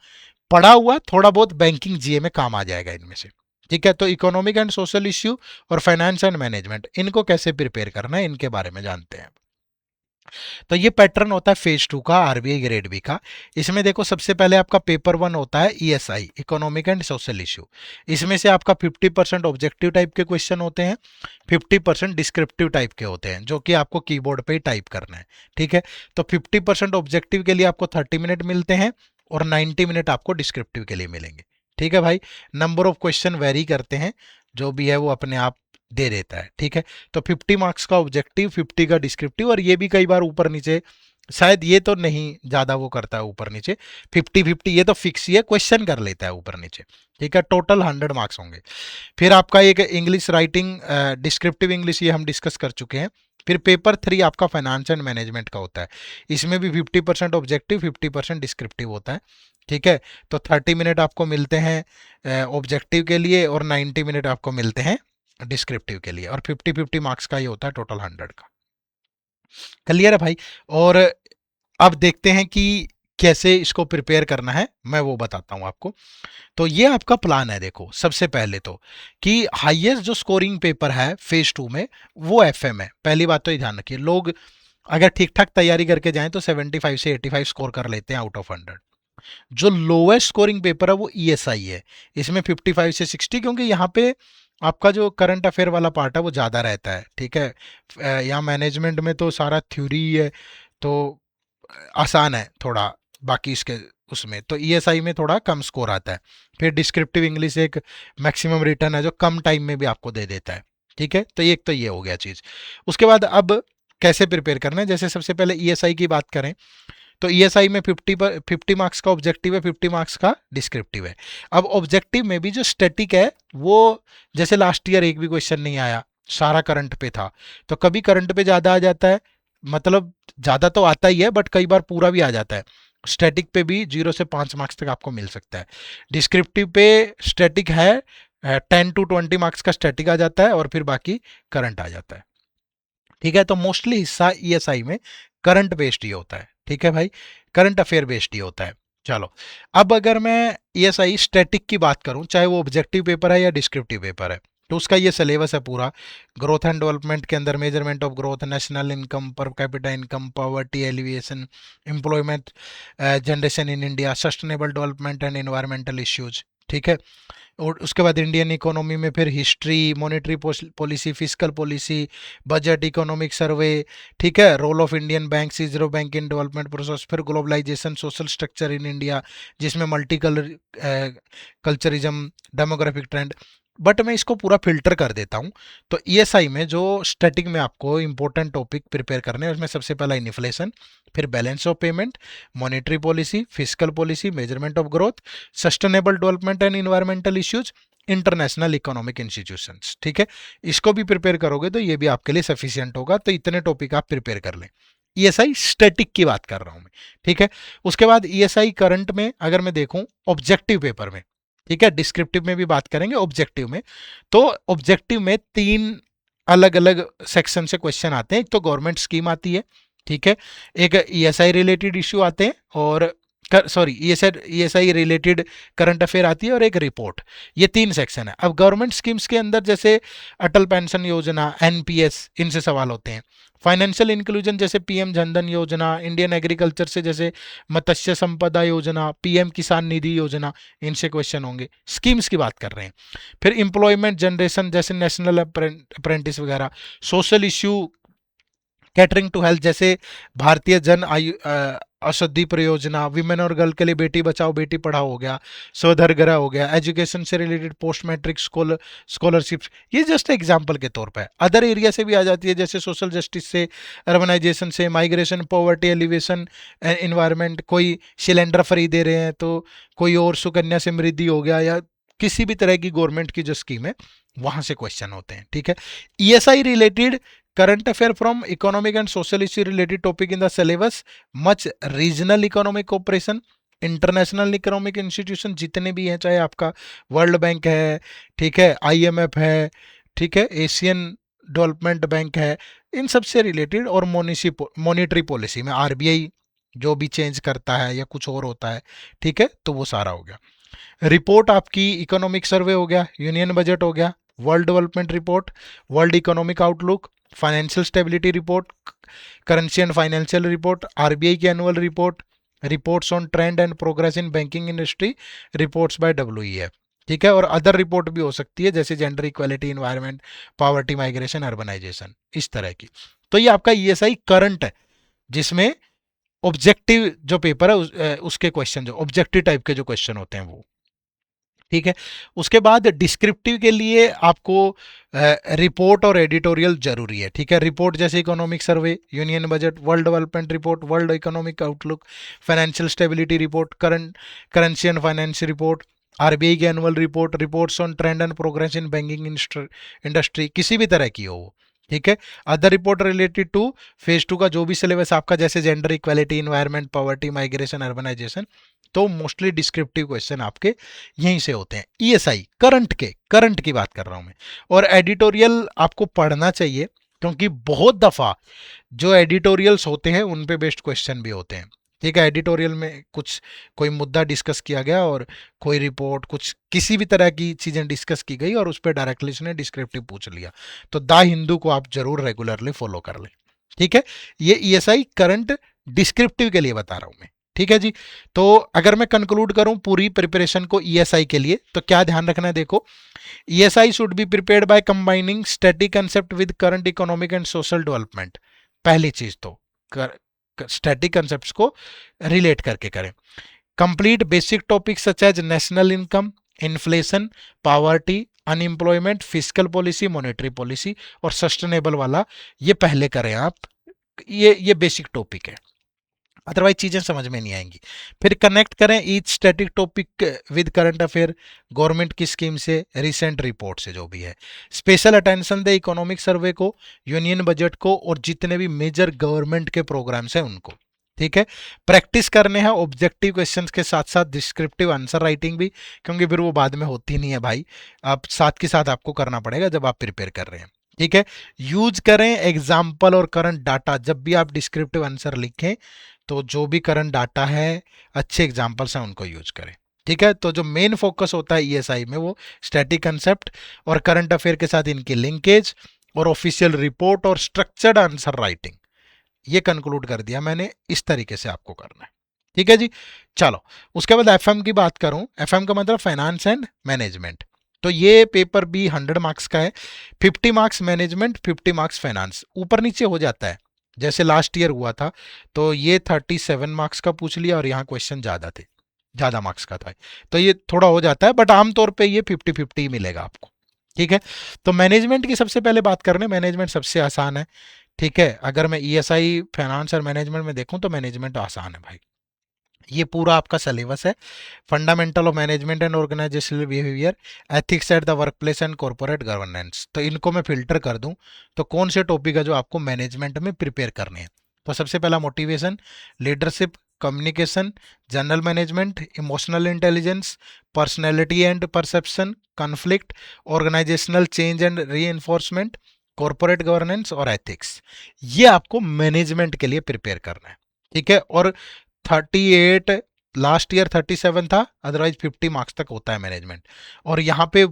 पढ़ा हुआ थोड़ा बहुत बैंकिंग जीए में काम आ जाएगा इनमें से। ठीक है, तो इकोनॉमिक एंड सोशल इश्यू और फाइनेंस एंड मैनेजमेंट, इनको कैसे प्रिपेयर करना है इनके बारे में जानते हैं। तो ये पैटर्न होता है फेज 2 का, आरबीआई ग्रेड बी का। इसमें देखो, सबसे पहले आपका पेपर 1 होता है ESI, economic and social issue. इसमें से आपका 50% ऑब्जेक्टिव टाइप के क्वेश्चन होते हैं, 50% डिस्क्रिप्टिव टाइप के होते हैं, जो कि आपको कीबोर्ड पे ही टाइप करना है। ठीक है, तो 50% ऑब्जेक्टिव के लिए आपको 30 मिनट मिलते हैं, और 90 मिनट आपको डिस्क्रिप्टिव के लिए मिलेंगे। ठीक है भाई, नंबर ऑफ क्वेश्चन वेरी करते हैं, जो भी है वो अपने आप दे देता है। ठीक है, तो 50 मार्क्स का ऑब्जेक्टिव, 50 का डिस्क्रिप्टिव, और ये भी कई बार ऊपर नीचे, शायद ये तो नहीं ज़्यादा वो करता है ऊपर नीचे, 50-50 ये तो फिक्स ही है, क्वेश्चन कर लेता है ऊपर नीचे। ठीक है, टोटल 100 मार्क्स होंगे। फिर आपका एक इंग्लिश राइटिंग, डिस्क्रिप्टिव इंग्लिश, ये हम डिस्कस कर चुके हैं। फिर पेपर 3 आपका फाइनेंस एंड मैनेजमेंट का होता है, इसमें भी 50% ऑब्जेक्टिव, 50% डिस्क्रिप्टिव होता है। ठीक है, तो 30 मिनट आपको मिलते हैं ऑब्जेक्टिव के लिए, और 90 मिनट आपको मिलते हैं डिस्क्रिप्टिव के लिए, और 50-50 मार्क्स का ही होता है टोटल 100 का। क्लियर है भाई? और अब देखते हैं कि कैसे इसको प्रिपेयर करना है, मैं वो बताता हूं आपको। तो ये आपका प्लान है, देखो सबसे पहले तो, कि हाईएस्ट जो स्कोरिंग पेपर है फेज 2 में वो एफएम है। पहली बात तो ये ध्यान रखिए, लोग अगर ठीक ठाक तैयारी करके जाएं तो 75 से 85 स्कोर कर लेते हैं आउट ऑफ 100। जो लोएस्ट स्कोरिंग पेपर है वो ईएसआई है, इसमें 55 से 60, क्योंकि यहाँ पे आपका जो करंट अफेयर वाला पार्ट है वो ज़्यादा रहता है। ठीक है, यहाँ मैनेजमेंट में तो सारा थ्योरी है, तो आसान है थोड़ा, बाकी इसके उसमें तो ईएसआई में थोड़ा कम स्कोर आता है। फिर डिस्क्रिप्टिव इंग्लिश एक मैक्सिमम रिटर्न है, जो कम टाइम में भी आपको दे देता है। ठीक है, तो एक तो ये हो गया चीज़। उसके बाद अब कैसे प्रिपेयर करना है, जैसे सबसे पहले ईएसआई की बात करें, तो ईएसआई में 50 मार्क्स का ऑब्जेक्टिव है, 50 मार्क्स का डिस्क्रिप्टिव है। अब ऑब्जेक्टिव में भी जो स्टैटिक है वो, जैसे लास्ट ईयर एक भी क्वेश्चन नहीं आया, सारा करंट पे था, तो कभी करंट पे ज़्यादा आ जाता है, मतलब ज़्यादा तो आता ही है, बट कई बार पूरा भी आ जाता है। स्टैटिक पे भी 0 से 5 मार्क्स तक आपको मिल सकता है। डिस्क्रिप्टिव पे स्टैटिक है, 10 to 20 मार्क्स का स्टैटिक आ जाता है, और फिर बाकी करंट आ जाता है। ठीक है, तो मोस्टली हिस्सा ईएसआई में करंट बेस्ड ही होता है। ठीक है भाई, करंट अफेयर बेस्ड ही होता है। चलो, अब अगर मैं ईएसआई स्टैटिक की बात करूं, चाहे वो ऑब्जेक्टिव पेपर है या डिस्क्रिप्टिव पेपर है, तो उसका ये सिलेबस है पूरा। ग्रोथ एंड डेवलपमेंट के अंदर measurement of growth, national income, per capita income, poverty alleviation, employment generation in India, sustainable development and environmental issues. ठीक है। और उसके बाद इंडियन इकोनॉमी में फिर history, monetary policy, fiscal policy, budget, economic survey, ठीक है, role of Indian bank, reserve bank in development process, फिर globalisation, social structure in India, जिसमें multi colour culturism, demographic trend. But मैं इसको पूरा फिल्टर कर देता हूँ। तो ईएसआई में जो स्टैटिक में आपको इंपॉर्टेंट टॉपिक प्रिपेयर करने हैं, उसमें सबसे पहला इन्फ्लेशन, फिर balance of payment, monetary policy, fiscal policy, measurement of growth, sustainable development and environmental issues, international economic institutions. ठीक है, इसको भी प्रिपेयर करोगे तो ये भी आपके लिए सफिशियंट होगा। तो इतने टॉपिक आप प्रिपेयर कर लें। ईएसआई स्टैटिक की बात कर रहा हूं मैं। ठीक है, उसके बाद ईएसआई करंट में अगर मैं देखूं ऑब्जेक्टिव पेपर में, ठीक है, डिस्क्रिप्टिव में भी बात करेंगे, ऑब्जेक्टिव में तो ऑब्जेक्टिव में 3 अलग अलग सेक्शन से क्वेश्चन आते हैं। एक तो गवर्नमेंट स्कीम आती है, ठीक है, एक ईएसआई रिलेटेड इश्यू आते हैं, और sorry ESI related current affair आती है, और एक रिपोर्ट। ये 3 सेक्शन है। अब गवर्नमेंट स्कीम्स के अंदर जैसे अटल पेंशन योजना, एनपीएस, इनसे सवाल होते हैं। फाइनेंशियल इंक्लूजन जैसे पीएम जनधन योजना, इंडियन एग्रीकल्चर से जैसे मत्स्य संपदा योजना, पीएम किसान निधि योजना, इनसे क्वेश्चन होंगे। स्कीम्स की बात कर रहे हैं। फिर एम्प्लॉयमेंट जनरेशन जैसे नेशनल अप्रेंटिस वगैरह, social issue catering to health जैसे भारतीय जन आयु औषधि परियोजना, विमेन और गर्ल के लिए बेटी बचाओ बेटी पढ़ाओ हो गया, स्वधर हो गया, एजुकेशन से रिलेटेड पोस्ट मैट्रिक स्कॉलरशिप्स, ये जस्ट एग्जांपल के तौर पे है। अदर एरिया से भी आ जाती है, जैसे सोशल जस्टिस से, अर्बनाइजेशन से, माइग्रेशन, पॉवर्टी एलिवेशन, एनवायरनमेंट, कोई सिलेंडर फ्री दे रहे हैं तो कोई और सुकन्या समृद्धि हो गया, या किसी भी तरह की गवर्नमेंट की जो स्कीम है वहां से क्वेश्चन होते हैं। ठीक है, ESI related current affair from economic and social issue related topic in the syllabus, much regional economic cooperation, international economic institution जितने भी हैं, चाहे आपका वर्ल्ड बैंक है, ठीक है, आईएमएफ है, ठीक है, एशियन डेवलपमेंट बैंक है, इन सब से रिलेटेड, और मॉनिटरी पॉलिसी में आरबीआई जो भी चेंज करता है या कुछ और होता है, ठीक है, तो वो सारा हो गया। रिपोर्ट आपकी इकोनॉमिक सर्वे हो गया, यूनियन बजट हो गया, world development report, world economic outlook, financial stability report, currency and financial report, RBI की annual report, reports on trend and progress in banking industry, reports by WEF. ठीक है, और other report भी हो सकती है जैसे gender equality, environment, poverty, migration, urbanisation, इस तरह की। तो ये आपका ईएसआई करंट है, जिसमें ऑब्जेक्टिव जो पेपर है उसके क्वेश्चन, जो ऑब्जेक्टिव टाइप के जो क्वेश्चन होते हैं वो। ठीक है, उसके बाद डिस्क्रिप्टिव के लिए आपको रिपोर्ट और एडिटोरियल जरूरी है। ठीक है, रिपोर्ट जैसे economic survey, union budget, world development report, world economic outlook, financial stability report, currency and finance report, RBI की annual report, reports on trend and progress in banking industry, किसी भी तरह की हो वो। ठीक है, other report related to phase 2 का जो भी सिलेबस आपका, जैसे gender equality, environment, poverty, migration, urbanisation, तो मोस्टली डिस्क्रिप्टिव क्वेश्चन आपके यहीं से होते हैं। ईएसआई करंट की बात कर रहा हूं मैं। और एडिटोरियल आपको पढ़ना चाहिए, क्योंकि बहुत दफा जो एडिटोरियल्स होते हैं उन पे बेस्ड क्वेश्चन भी होते हैं। ठीक है, एडिटोरियल में कुछ कोई मुद्दा डिस्कस किया गया, और कोई रिपोर्ट, कुछ किसी भी तरह की चीजें डिस्कस की गई, और उस पर डायरेक्टली उसने डिस्क्रिप्टिव पूछ लिया। तो द हिंदू को आप जरूर रेगुलरली फॉलो कर लें। ठीक है, ये ईएसआई करंट डिस्क्रिप्टिव के लिए बता रहा हूं मैं। ठीक है जी, तो अगर मैं कंक्लूड करूं पूरी प्रिपरेशन को ईएसआई के लिए, तो क्या ध्यान रखना है, देखो, ESI should be prepared by combining static concept with current economic and social development. पहली चीज तो स्टैटिक कंसेप्ट्स को रिलेट करके करें। Complete basic topic such as national income, inflation, poverty, unemployment, fiscal policy, monetary policy, और sustainable वाला ये पहले करें आप। ये बेसिक टॉपिक है, अदरवाइज चीजें समझ में नहीं आएंगी। फिर कनेक्ट करें each static topic with current affair, government की स्कीम से, रिसेंट रिपोर्ट से, जो भी है। स्पेशल अटेंशन दे इकोनॉमिक सर्वे को, यूनियन बजट को, और जितने भी मेजर गवर्नमेंट के प्रोग्राम्स हैं उनको। ठीक है, प्रैक्टिस करने हैं ऑब्जेक्टिव क्वेश्चंस के साथ साथ डिस्क्रिप्टिव आंसर राइटिंग भी, क्योंकि फिर वो बाद में होती नहीं है भाई, आप साथ के साथ आपको करना पड़ेगा जब आप प्रिपेयर कर रहे हैं। ठीक है, यूज करें एग्जाम्पल और करंट डाटा, जब भी आप डिस्क्रिप्टिव आंसर लिखें तो जो भी करंट डाटा है, अच्छे एग्जाम्पल्स हैं, उनको यूज करें। ठीक है, तो जो मेन फोकस होता है ईएसआई में वो स्टैटिक कंसेप्ट और करंट अफेयर के साथ इनकी लिंकेज, और ऑफिशियल रिपोर्ट, और स्ट्रक्चर्ड आंसर राइटिंग। ये कंक्लूड कर दिया मैंने, इस तरीके से आपको करना है। ठीक है जी। चलो, उसके बाद एफएम की बात करूं, एफएम का मतलब फाइनेंस एंड मैनेजमेंट। तो ये पेपर भी 100 मार्क्स का है। 50 मार्क्स मैनेजमेंट, 50 मार्क्स फाइनेंस, ऊपर नीचे हो जाता है जैसे लास्ट ईयर हुआ था। तो ये 37 मार्क्स का पूछ लिया और यहाँ क्वेश्चन ज्यादा थे, ज्यादा मार्क्स का था, तो ये थोड़ा हो जाता है, बट आमतौर पे ये 50-50 ही मिलेगा आपको। ठीक है। तो मैनेजमेंट की सबसे पहले बात कर रहे हैं, मैनेजमेंट सबसे आसान है। ठीक है, अगर मैं ईएसआई फाइनेंस और मैनेजमेंट में देखूं तो मैनेजमेंट आसान है भाई। ये पूरा आपका सिलेबस है। Fundamental of management and organisational behaviour, ethics at the work place and corporate governance. तो इनको मैं फिल्टर कर दूं तो कौन से टॉपिक है जो आपको मैनेजमेंट में प्रिपेयर करने हैं। तो सबसे पहला motivation, leadership, communication, general management, emotional intelligence, personality and perception, conflict, organisational change and re corporate governance और एथिक्स। ये आपको मैनेजमेंट के लिए प्रिपेयर करना है। ठीक है। और 38, लास्ट ईयर 37 था, अदरवाइज 50 मार्क्स तक होता है मैनेजमेंट। और यहाँ पे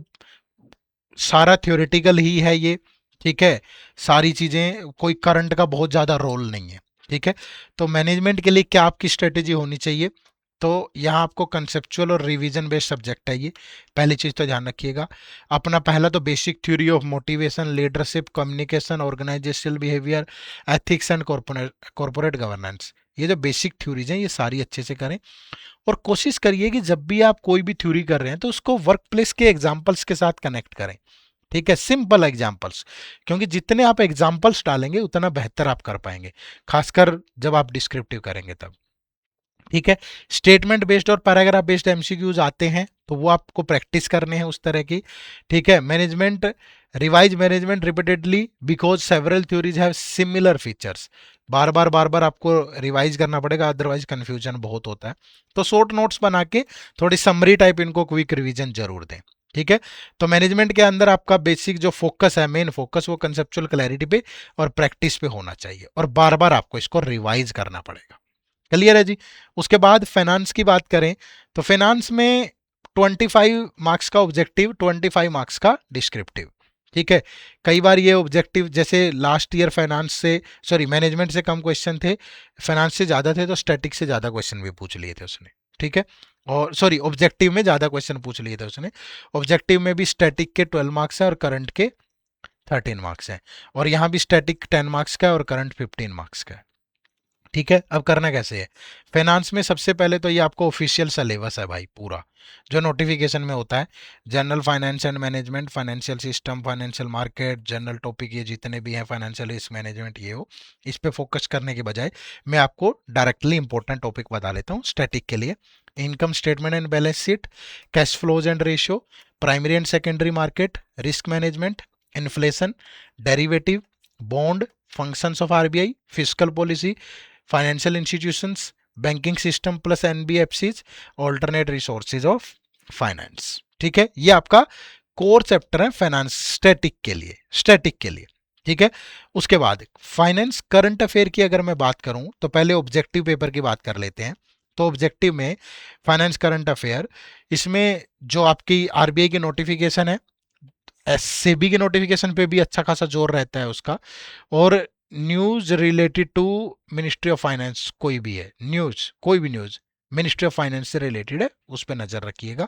सारा थ्योरेटिकल ही है ये। ठीक है, सारी चीजें, कोई करंट का बहुत ज्यादा रोल नहीं है। ठीक है। तो मैनेजमेंट के लिए क्या आपकी स्ट्रेटेजी होनी चाहिए, तो यहाँ आपको कंसेप्चुअल और रिवीजन बेस्ड सब्जेक्ट है ये, पहली चीज तो ध्यान रखिएगा। अपना पहला तो basic theory of motivation, leadership, communication, organisational behaviour, ethics and corporate governance. ये जो बेसिक थ्योरीज हैं ये सारी अच्छे से करें। और कोशिश करिए कि जब भी आप कोई भी थ्योरी कर रहे हैं तो उसको वर्क प्लेस के एग्जाम्पल्स के साथ कनेक्ट करें। ठीक है, सिंपल एग्जाम्पल्स, क्योंकि जितने आप एग्जाम्पल्स डालेंगे उतना बेहतर आप कर पाएंगे, खासकर जब आप डिस्क्रिप्टिव करेंगे तब। ठीक है। स्टेटमेंट बेस्ड और पैराग्राफ बेस्ड एमसीक्यूज आते हैं तो वो आपको प्रैक्टिस करने हैं उस तरह की। ठीक है। Management, revise management repeatedly because several theories have similar features. बार बार आपको रिवाइज करना पड़ेगा, अदरवाइज कंफ्यूजन बहुत होता है। तो शॉर्ट नोट्स बना के थोड़ी समरी टाइप इनको क्विक रिवीजन जरूर दें। ठीक है। तो मैनेजमेंट के अंदर आपका बेसिक जो फोकस है, मेन फोकस, वो कंसेप्चुअल क्लैरिटी पे और प्रैक्टिस पे होना चाहिए, और बार बार आपको इसको रिवाइज करना पड़ेगा। क्लियर है जी। उसके बाद फाइनेंस की बात करें तो फाइनेंस में 25 मार्क्स का ऑब्जेक्टिव, 25 मार्क्स का डिस्क्रिप्टिव। ठीक है। कई बार ये ऑब्जेक्टिव, जैसे लास्ट ईयर फाइनेंस से, सॉरी मैनेजमेंट से कम क्वेश्चन थे, फाइनेंस से ज्यादा थे, तो स्टैटिक से ज्यादा क्वेश्चन भी पूछ लिए थे उसने। ठीक है। और सॉरी, ऑब्जेक्टिव में ज्यादा क्वेश्चन पूछ लिए थे उसने। ऑब्जेक्टिव में भी स्टैटिक के 12 मार्क्स है और करंट के 13 मार्क्स है। और यहाँ भी स्टैटिक 10 मार्क्स का है और करंट 15 मार्क्स का है। ठीक है। अब करना कैसे है, फाइनेंस में सबसे पहले तो ये आपको ऑफिशियल सिलेबस है भाई पूरा, जो नोटिफिकेशन में होता है। General finance and management, financial system, financial market, general topic, ये जितने भी हैं, फाइनेंशियल रिस्क मैनेजमेंट, ये हो, इस पे फोकस करने के बजाय मैं आपको डायरेक्टली इंपॉर्टेंट टॉपिक बता लेता हूँ स्टैटिक के लिए। Income statement and balance sheet, cash flows and ratio, primary and secondary market, risk management, inflation, derivative, bond, functions of RBI, fiscal policy, financial institutions, banking system plus NBFCs, alternate resources of finance. ठीक है, ये आपका core chapter है finance static के लिए, static के लिए। ठीक है। उसके बाद फाइनेंस करंट अफेयर की अगर मैं बात करूं तो पहले ऑब्जेक्टिव पेपर की बात कर लेते हैं। तो ऑब्जेक्टिव में फाइनेंस करंट अफेयर, इसमें जो आपकी आरबीआई की नोटिफिकेशन है, एससेबी के नोटिफिकेशन पे भी अच्छा खासा जोर रहता है उसका, और news related to ministry of finance, कोई भी है न्यूज, कोई भी न्यूज मिनिस्ट्री ऑफ फाइनेंस से रिलेटेड है, उस पर नजर रखिएगा।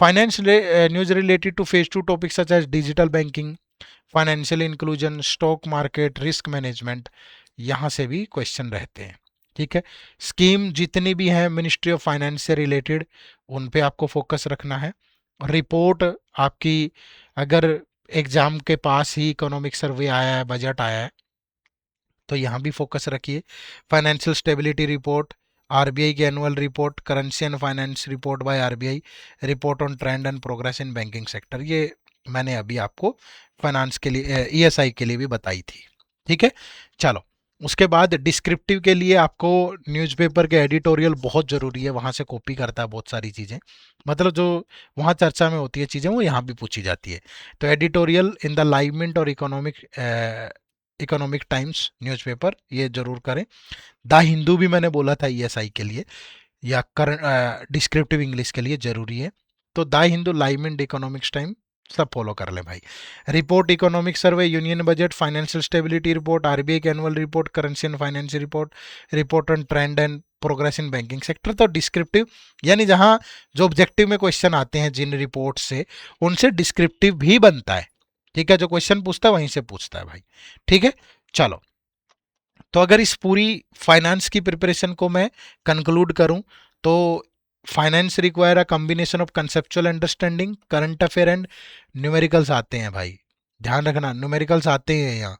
Finance news related to phase 2 topic such as digital banking, financial inclusion, stock market, risk management, यहाँ से भी क्वेश्चन रहते हैं। ठीक है। स्कीम जितनी भी हैं मिनिस्ट्री ऑफ फाइनेंस से रिलेटेड, उन पे आपको फोकस रखना है। रिपोर्ट आपकी, अगर एग्जाम के पास ही इकोनॉमिक सर्वे आया है, बजट आया है, तो यहाँ भी फोकस रखिए। फाइनेंशियल स्टेबिलिटी रिपोर्ट, आरबीआई की annual report, currency and finance report by RBI, report on trend and progress in banking sector, ये मैंने अभी आपको फाइनेंस के लिए, ईएसआई के लिए भी बताई थी। ठीक है। चलो, उसके बाद डिस्क्रिप्टिव के लिए आपको न्यूज़पेपर के एडिटोरियल बहुत ज़रूरी है, वहाँ से कॉपी करता है बहुत सारी चीज़ें, मतलब जो वहाँ चर्चा में होती है चीज़ें वो यहाँ भी पूछी जाती है। तो editorial in the live mint और इकोनॉमिक टाइम्स न्यूज़पेपर, ये जरूर करें। द हिंदू भी मैंने बोला था ईएसआई के लिए, या करंट डिस्क्रिप्टिव इंग्लिश के लिए जरूरी है। तो the Hindu, live mint, economics time सब फॉलो कर लें भाई। Report economic survey, union budget, financial stability report, RBI की annual report, currency and finance report, report on trend and progress in banking sector. तो डिस्क्रिप्टिव यानी जहां जो ऑब्जेक्टिव में क्वेश्चन आते हैं जिन रिपोर्ट से, उनसे डिस्क्रिप्टिव भी बनता है। ठीक है, जो क्वेश्चन पूछता है वहीं से पूछता है भाई। ठीक है, चलो। तो अगर इस पूरी फाइनेंस की प्रिपरेशन को मैं कंक्लूड करूं तो finance require a combination of conceptual understanding, current affair and numericals आते हैं भाई। ध्यान रखना न्यूमेरिकल्स आते हैं यहाँ।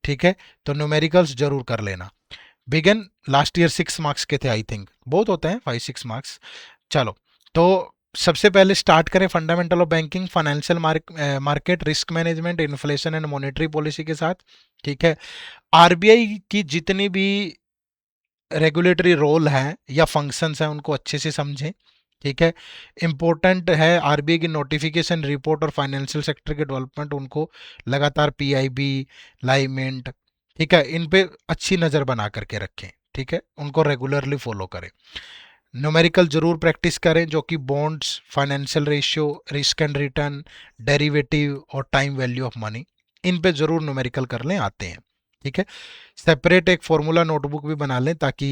ठीक है, तो न्यूमेरिकल्स जरूर कर लेना। बिगन लास्ट ईयर 6 मार्क्स के थे आई थिंक, बहुत होते हैं 5-6 मार्क्स। चलो, तो सबसे पहले स्टार्ट करें fundamental of banking, financial market, risk management, inflation and monetary policy के साथ। ठीक है, आरबीआई की जितनी भी रेगुलेटरी रोल हैं या फंक्शंस हैं उनको अच्छे से समझें। ठीक है, इंपॉर्टेंट है आरबीआई की नोटिफिकेशन, रिपोर्ट और फाइनेंशियल सेक्टर के डेवलपमेंट, उनको लगातार पीआईबी, लाइमेंट, ठीक है, इन पे अच्छी नज़र बना करके रखें। ठीक है, उनको रेगुलरली फॉलो करें। न्यूमेरिकल जरूर प्रैक्टिस करें, जो कि bonds, financial ratio, risk and return, derivative और टाइम वैल्यू ऑफ मनी, इन पे जरूर न्यूमेरिकल कर लें, आते हैं। ठीक है, सेपरेट एक फॉर्मूला नोटबुक भी बना लें ताकि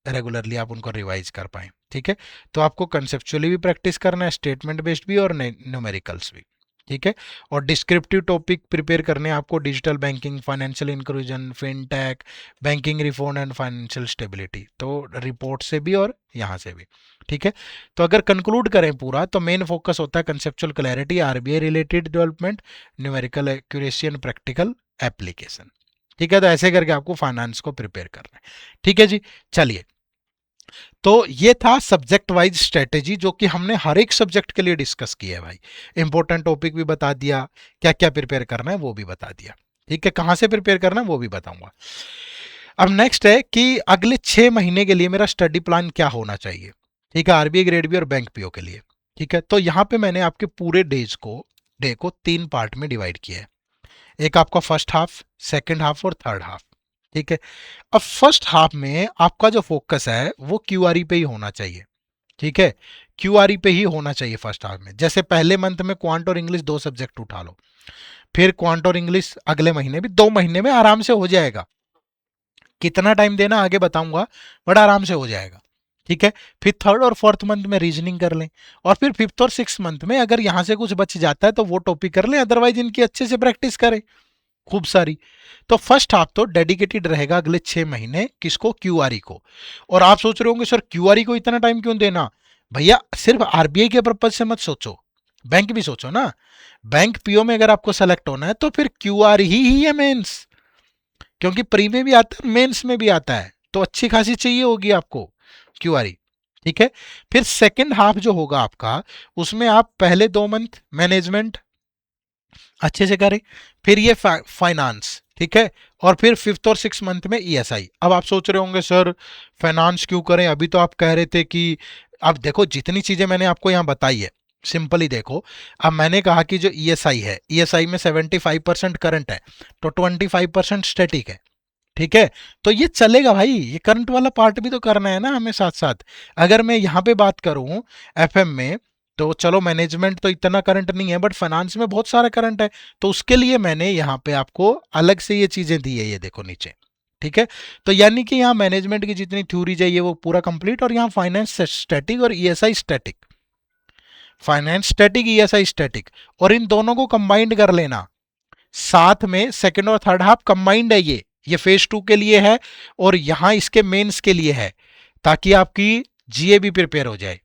रेगुलरली आप उनको रिवाइज कर पाएँ। ठीक है, तो आपको कंसेप्चुअली भी प्रैक्टिस करना है, स्टेटमेंट बेस्ड भी और न्यूमेरिकल्स भी। ठीक है, और डिस्क्रिप्टिव टॉपिक प्रिपेयर करने हैं आपको, digital banking, financial inclusion, fintech, banking reform and financial stability, तो रिपोर्ट से भी और यहाँ से भी। ठीक है, तो अगर कंक्लूड करें पूरा तो मेन फोकस होता है conceptual clarity, RBI related development, numerical accuracy and practical application. ठीक है, तो ऐसे करके आपको फाइनेंस को प्रिपेयर करना है। ठीक है जी, चलिए। तो ये था सब्जेक्ट वाइज स्ट्रेटेजी जो कि हमने हर एक सब्जेक्ट के लिए डिस्कस किया है भाई। इंपॉर्टेंट टॉपिक भी बता दिया, क्या क्या प्रिपेयर करना है वो भी बता दिया। ठीक है, कहाँ से प्रिपेयर करना है वो भी बताऊंगा। अब नेक्स्ट है कि अगले 6 महीने के लिए मेरा स्टडी प्लान क्या होना चाहिए। ठीक है, आरबीआई ग्रेड बी और बैंक पीओ के लिए। ठीक है, तो यहाँ पे मैंने आपके पूरे डे को 3 पार्ट में डिवाइड किया है। एक आपका फर्स्ट हाफ, सेकंड हाफ और थर्ड हाफ। ठीक है, अब फर्स्ट हाफ में आपका जो फोकस है वो क्यूआरई पे ही होना चाहिए। ठीक है, क्यूआरई पे ही होना चाहिए फर्स्ट हाफ में। जैसे पहले मंथ में क्वांट और इंग्लिश 2 सब्जेक्ट उठा लो, फिर क्वांट और इंग्लिश अगले महीने भी 2 महीने में आराम से हो जाएगा। कितना टाइम देना आगे बताऊंगा, बड़ा आराम से हो जाएगा। ठीक है, फिर थर्ड और फोर्थ मंथ में रीजनिंग कर लें, और फिर फिफ्थ और सिक्स मंथ में अगर यहां से कुछ बच जाता है तो वो टॉपिक कर लें, अदरवाइज इनकी अच्छे से प्रैक्टिस करें खूब सारी। तो फर्स्ट हाफ तो डेडिकेटेड रहेगा अगले 6 महीने किसको, क्यूआरई को। और आप सोच रहे होंगे सर क्यूआरई को इतना टाइम क्यों देना। भैया सिर्फ आरबीआई के पर्पज से मत सोचो, बैंक भी सोचो ना। बैंक पीओ में अगर आपको सेलेक्ट होना है तो फिर क्यूआरई ही है मेंस, क्योंकि प्री में भी आता है मेंस में भी आता है, तो अच्छी खासी चाहिए होगी आपको क्यूआरई। ठीक है, फिर सेकंड हाफ जो होगा आपका, उसमें आप पहले 2 मंथ मैनेजमेंट अच्छे से करें, फिर ये फाइनेंस। ठीक है, और फिर फिफ्थ और सिक्स मंथ में ईएसआई। अब आप सोच रहे होंगे सर फाइनेंस क्यों करें, अभी तो आप कह रहे थे कि, अब देखो जितनी चीजें मैंने आपको यहाँ बताई है सिंपली देखो। अब मैंने कहा कि जो ईएसआई है, ईएसआई में 75% करंट है, तो 25% स्टैटिक है। ठीक है, तो ये चलेगा भाई, ये करंट वाला पार्ट भी तो करना है ना हमें साथ साथ। अगर मैं यहाँ पे बात करूँ एफएम में, तो चलो मैनेजमेंट तो इतना करंट नहीं है, बट फाइनेंस में बहुत सारा करंट है, तो उसके लिए मैंने यहाँ पे आपको अलग से ये चीजें दी है, ये देखो नीचे। ठीक है, तो यानी कि यहाँ मैनेजमेंट की जितनी थ्योरी चाहिए वो पूरा कंप्लीट, और यहाँ फाइनेंस स्टैटिक और ESI static, finance static, ESI static, और इन दोनों को कंबाइंड कर लेना साथ में। सेकंड और थर्ड हाफ कंबाइंड है, ये फेज 2 के लिए है और यहां इसके मेंस के लिए है, ताकि आपकी जीए भी प्रिपेयर हो जाए।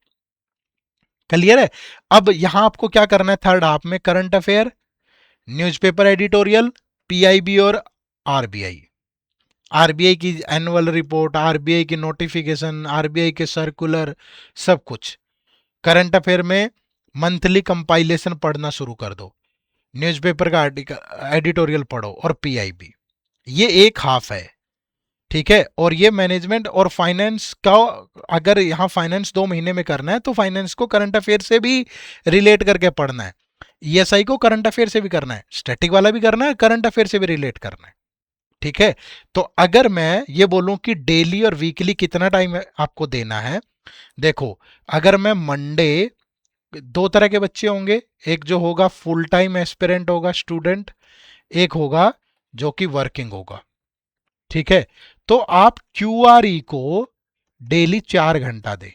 क्लियर है। अब यहां आपको क्या करना है, थर्ड हाफ में current affair, newspaper editorial, PIB और आरबीआई, आरबीआई की एनुअल रिपोर्ट, आरबीआई की नोटिफिकेशन, आरबीआई के सर्कुलर, सब कुछ। करंट अफेयर में मंथली कंपाइलेशन पढ़ना शुरू कर दो, न्यूज़पेपर का एडिटोरियल पढ़ो, और पीआईबी। ये एक हाफ है। ठीक है, और ये मैनेजमेंट और फाइनेंस का, अगर यहाँ फाइनेंस 2 महीने में करना है तो फाइनेंस को करंट अफेयर से भी रिलेट करके पढ़ना है, ईएसआई को करंट अफेयर से भी करना है, स्टैटिक वाला भी करना है, करंट अफेयर से भी रिलेट करना है। ठीक है, तो अगर मैं ये बोलूं कि डेली और वीकली कितना टाइम आपको देना है, देखो अगर मैं मंडे दो तरह के बच्चे होंगे, एक जो होगा फुल टाइम एस्पिरेंट होगा स्टूडेंट, एक होगा जो कि वर्किंग होगा। ठीक है, तो आप क्यूआरई को डेली 4 घंटा दें।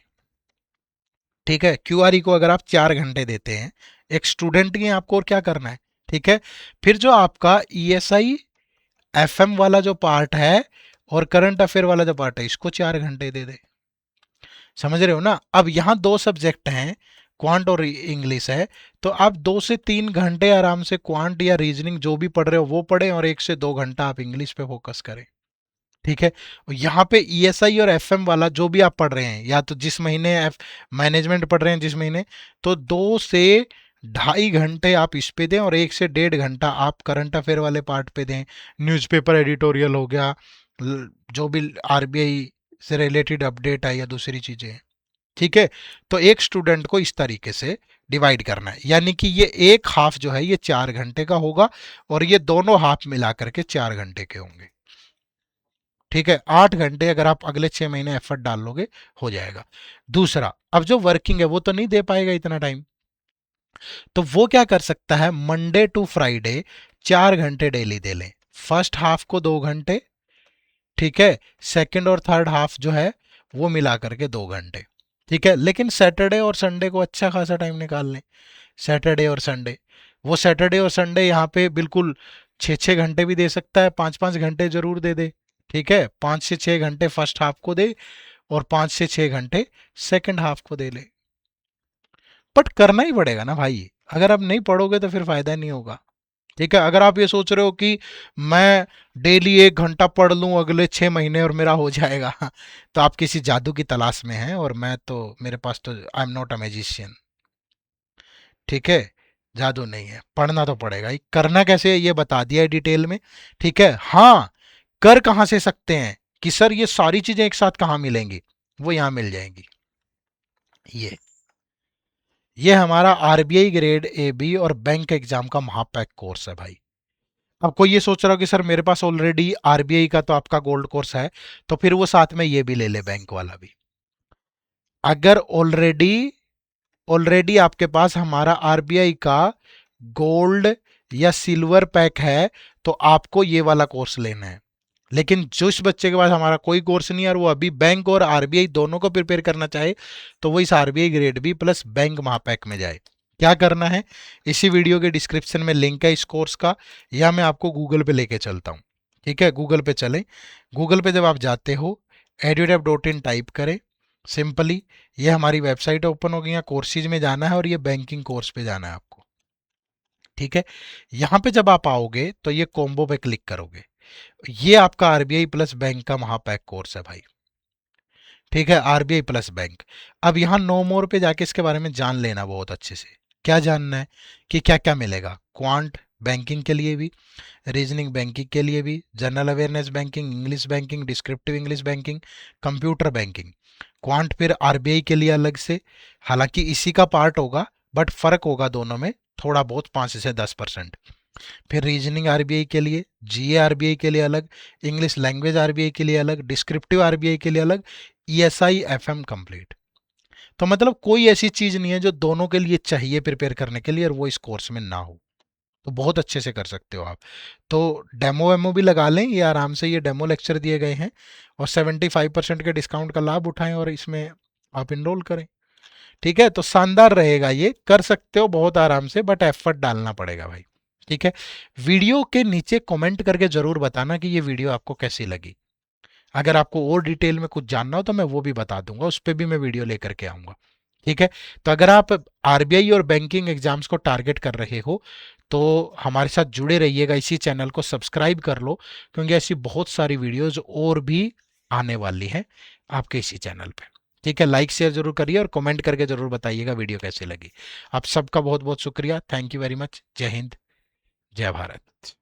ठीक है, क्यूआरई को अगर आप 4 घंटे देते हैं एक स्टूडेंट की, आपको और क्या करना है। ठीक है, फिर जो आपका ईएसआई एफएम वाला जो पार्ट है और करंट अफेयर वाला जो पार्ट है, इसको 4 घंटे दे दे। समझ रहे हो ना। अब यहाँ दो सब्जेक्ट हैं, क्वांट और इंग्लिश है, तो आप 2 से 3 घंटे आराम से क्वांट या रीजनिंग जो भी पढ़ रहे हो वो पढ़ें, और 1 से 2 घंटा आप इंग्लिश पे फोकस करें। ठीक है, यहाँ पे ईएसआई और एफएम वाला जो भी आप पढ़ रहे हैं, या तो जिस महीने एफ मैनेजमेंट पढ़ रहे हैं जिस महीने, तो 2 से 2.5 घंटे आप इस पे दें, और 1 से 1.5 घंटा आप करंट अफेयर वाले पार्ट पे दें। न्यूज़पेपर एडिटोरियल हो गया, जो भी आरबीआई से रिलेटेड अपडेट है या दूसरी चीजें हैं। ठीक है, तो एक स्टूडेंट को इस तरीके से डिवाइड करना है, यानी कि ये एक हाफ जो है ये 4 घंटे का होगा, और ये दोनों हाफ मिला करके 4 घंटे के होंगे। ठीक है, 8 घंटे अगर आप अगले 6 महीने एफर्ट डाल लोगे हो जाएगा। दूसरा, अब जो वर्किंग है वो तो नहीं दे पाएगा इतना टाइम, तो वो क्या कर सकता है, मंडे टू फ्राइडे 4 घंटे डेली दे लें। फर्स्ट हाफ को 2 घंटे, ठीक है, सेकंड और थर्ड हाफ जो है वो मिला करके 2 घंटे। ठीक है, लेकिन सैटरडे और संडे को अच्छा खासा टाइम निकाल लें। सैटरडे और संडे, वो सैटरडे और संडे यहाँ पे बिल्कुल 6-6 घंटे भी दे सकता है, 5-5 घंटे जरूर दे दे। ठीक है, 5 से 6 घंटे फर्स्ट हाफ को दे, और 5 से 6 घंटे सेकंड हाफ को दे ले। बट करना ही पड़ेगा ना भाई, अगर आप नहीं पढ़ोगे तो फिर फायदा नहीं होगा। ठीक है, अगर आप ये सोच रहे हो कि मैं डेली 1 घंटा पढ़ लूं अगले 6 महीने और मेरा हो जाएगा, तो आप किसी जादू की तलाश में हैं, और मैं तो, मेरे पास तो, I am not a magician. ठीक है, जादू नहीं है, पढ़ना तो पड़ेगा ही। करना कैसे है ये बता दिया है डिटेल में। ठीक है, हाँ, कर कहां से सकते हैं कि सर ये सारी चीजें एक साथ कहां मिलेंगी, वो यहां मिल जाएंगी। ये हमारा आरबीआई ग्रेड ए बी और बैंक एग्जाम का महापैक कोर्स है भाई। अब कोई ये सोच रहा हो कि सर मेरे पास ऑलरेडी आरबीआई का तो आपका गोल्ड कोर्स है, तो फिर वो साथ में ये भी ले ले, बैंक वाला भी। अगर ऑलरेडी ऑलरेडी आपके पास हमारा आरबीआई का गोल्ड या सिल्वर पैक है, तो आपको ये वाला कोर्स लेना है। लेकिन जिस बच्चे के पास हमारा कोई कोर्स नहीं है और वो अभी बैंक और आरबीआई दोनों को प्रिपेयर करना चाहे, तो वो इस RBI grade B plus bank महापैक में जाए। क्या करना है, इसी वीडियो के डिस्क्रिप्शन में लिंक है इस कोर्स का, या मैं आपको गूगल पे लेके चलता हूँ। ठीक है, गूगल पे चलें। गूगल पे जब आप जाते हो, edutap.in टाइप करें सिंपली, ये हमारी वेबसाइट ओपन हो गई है। कोर्सेज में जाना है और ये बैंकिंग कोर्स पे जाना है आपको। ठीक है, यहाँ पे जब आप आओगे तो ये कॉम्बो पे क्लिक करोगे, ये आपका आरबीआई प्लस बैंक का महापैक कोर्स है भाई। ठीक है, आरबीआई प्लस बैंक। अब यहाँ नो मोर पे जाके इसके बारे में जान लेना बहुत अच्छे से। क्या जानना है कि क्या क्या मिलेगा, क्वांट बैंकिंग के लिए भी, रीजनिंग बैंकिंग के लिए भी, general awareness banking, English banking, descriptive English banking, computer banking. Quant फिर आरबीआई के लिए अलग से, हालांकि इसी का पार्ट होगा, बट फर्क होगा दोनों में थोड़ा बहुत, 5 से 10%। फिर रीजनिंग आरबीआई के लिए, जीए आरबीआई के लिए अलग, इंग्लिश लैंग्वेज आरबीआई के लिए अलग, डिस्क्रिप्टिव आरबीआई के लिए अलग, ईएसआई एफएम कंप्लीट। तो मतलब कोई ऐसी चीज नहीं है जो दोनों के लिए चाहिए प्रिपेयर करने के लिए और वो इस कोर्स में ना हो, तो बहुत अच्छे से कर सकते हो आप। तो डेमो वेमो भी लगा लें, ये आराम से ये डेमो लेक्चर दिए गए हैं, और 75% के डिस्काउंट का लाभ उठाएं और इसमें आप इनरोल करें। ठीक है, तो शानदार रहेगा, ये कर सकते हो बहुत आराम से, बट एफर्ट डालना पड़ेगा भाई। ठीक है, वीडियो के नीचे कमेंट करके जरूर बताना कि ये वीडियो आपको कैसी लगी। अगर आपको और डिटेल में कुछ जानना हो तो मैं वो भी बता दूंगा, उस पर भी मैं वीडियो लेकर के आऊंगा। ठीक है, तो अगर आप आरबीआई और बैंकिंग एग्जाम्स को टारगेट कर रहे हो तो हमारे साथ जुड़े रहिएगा, इसी चैनल को सब्सक्राइब कर लो, क्योंकि ऐसी बहुत सारी वीडियोज और भी आने वाली हैं आपके इसी चैनल पे। ठीक है, लाइक शेयर जरूर करिए और कमेंट करके जरूर बताइएगा वीडियो कैसे लगी। आप सबका बहुत बहुत शुक्रिया, थैंक यू वेरी मच। जय हिंद, जय भारत।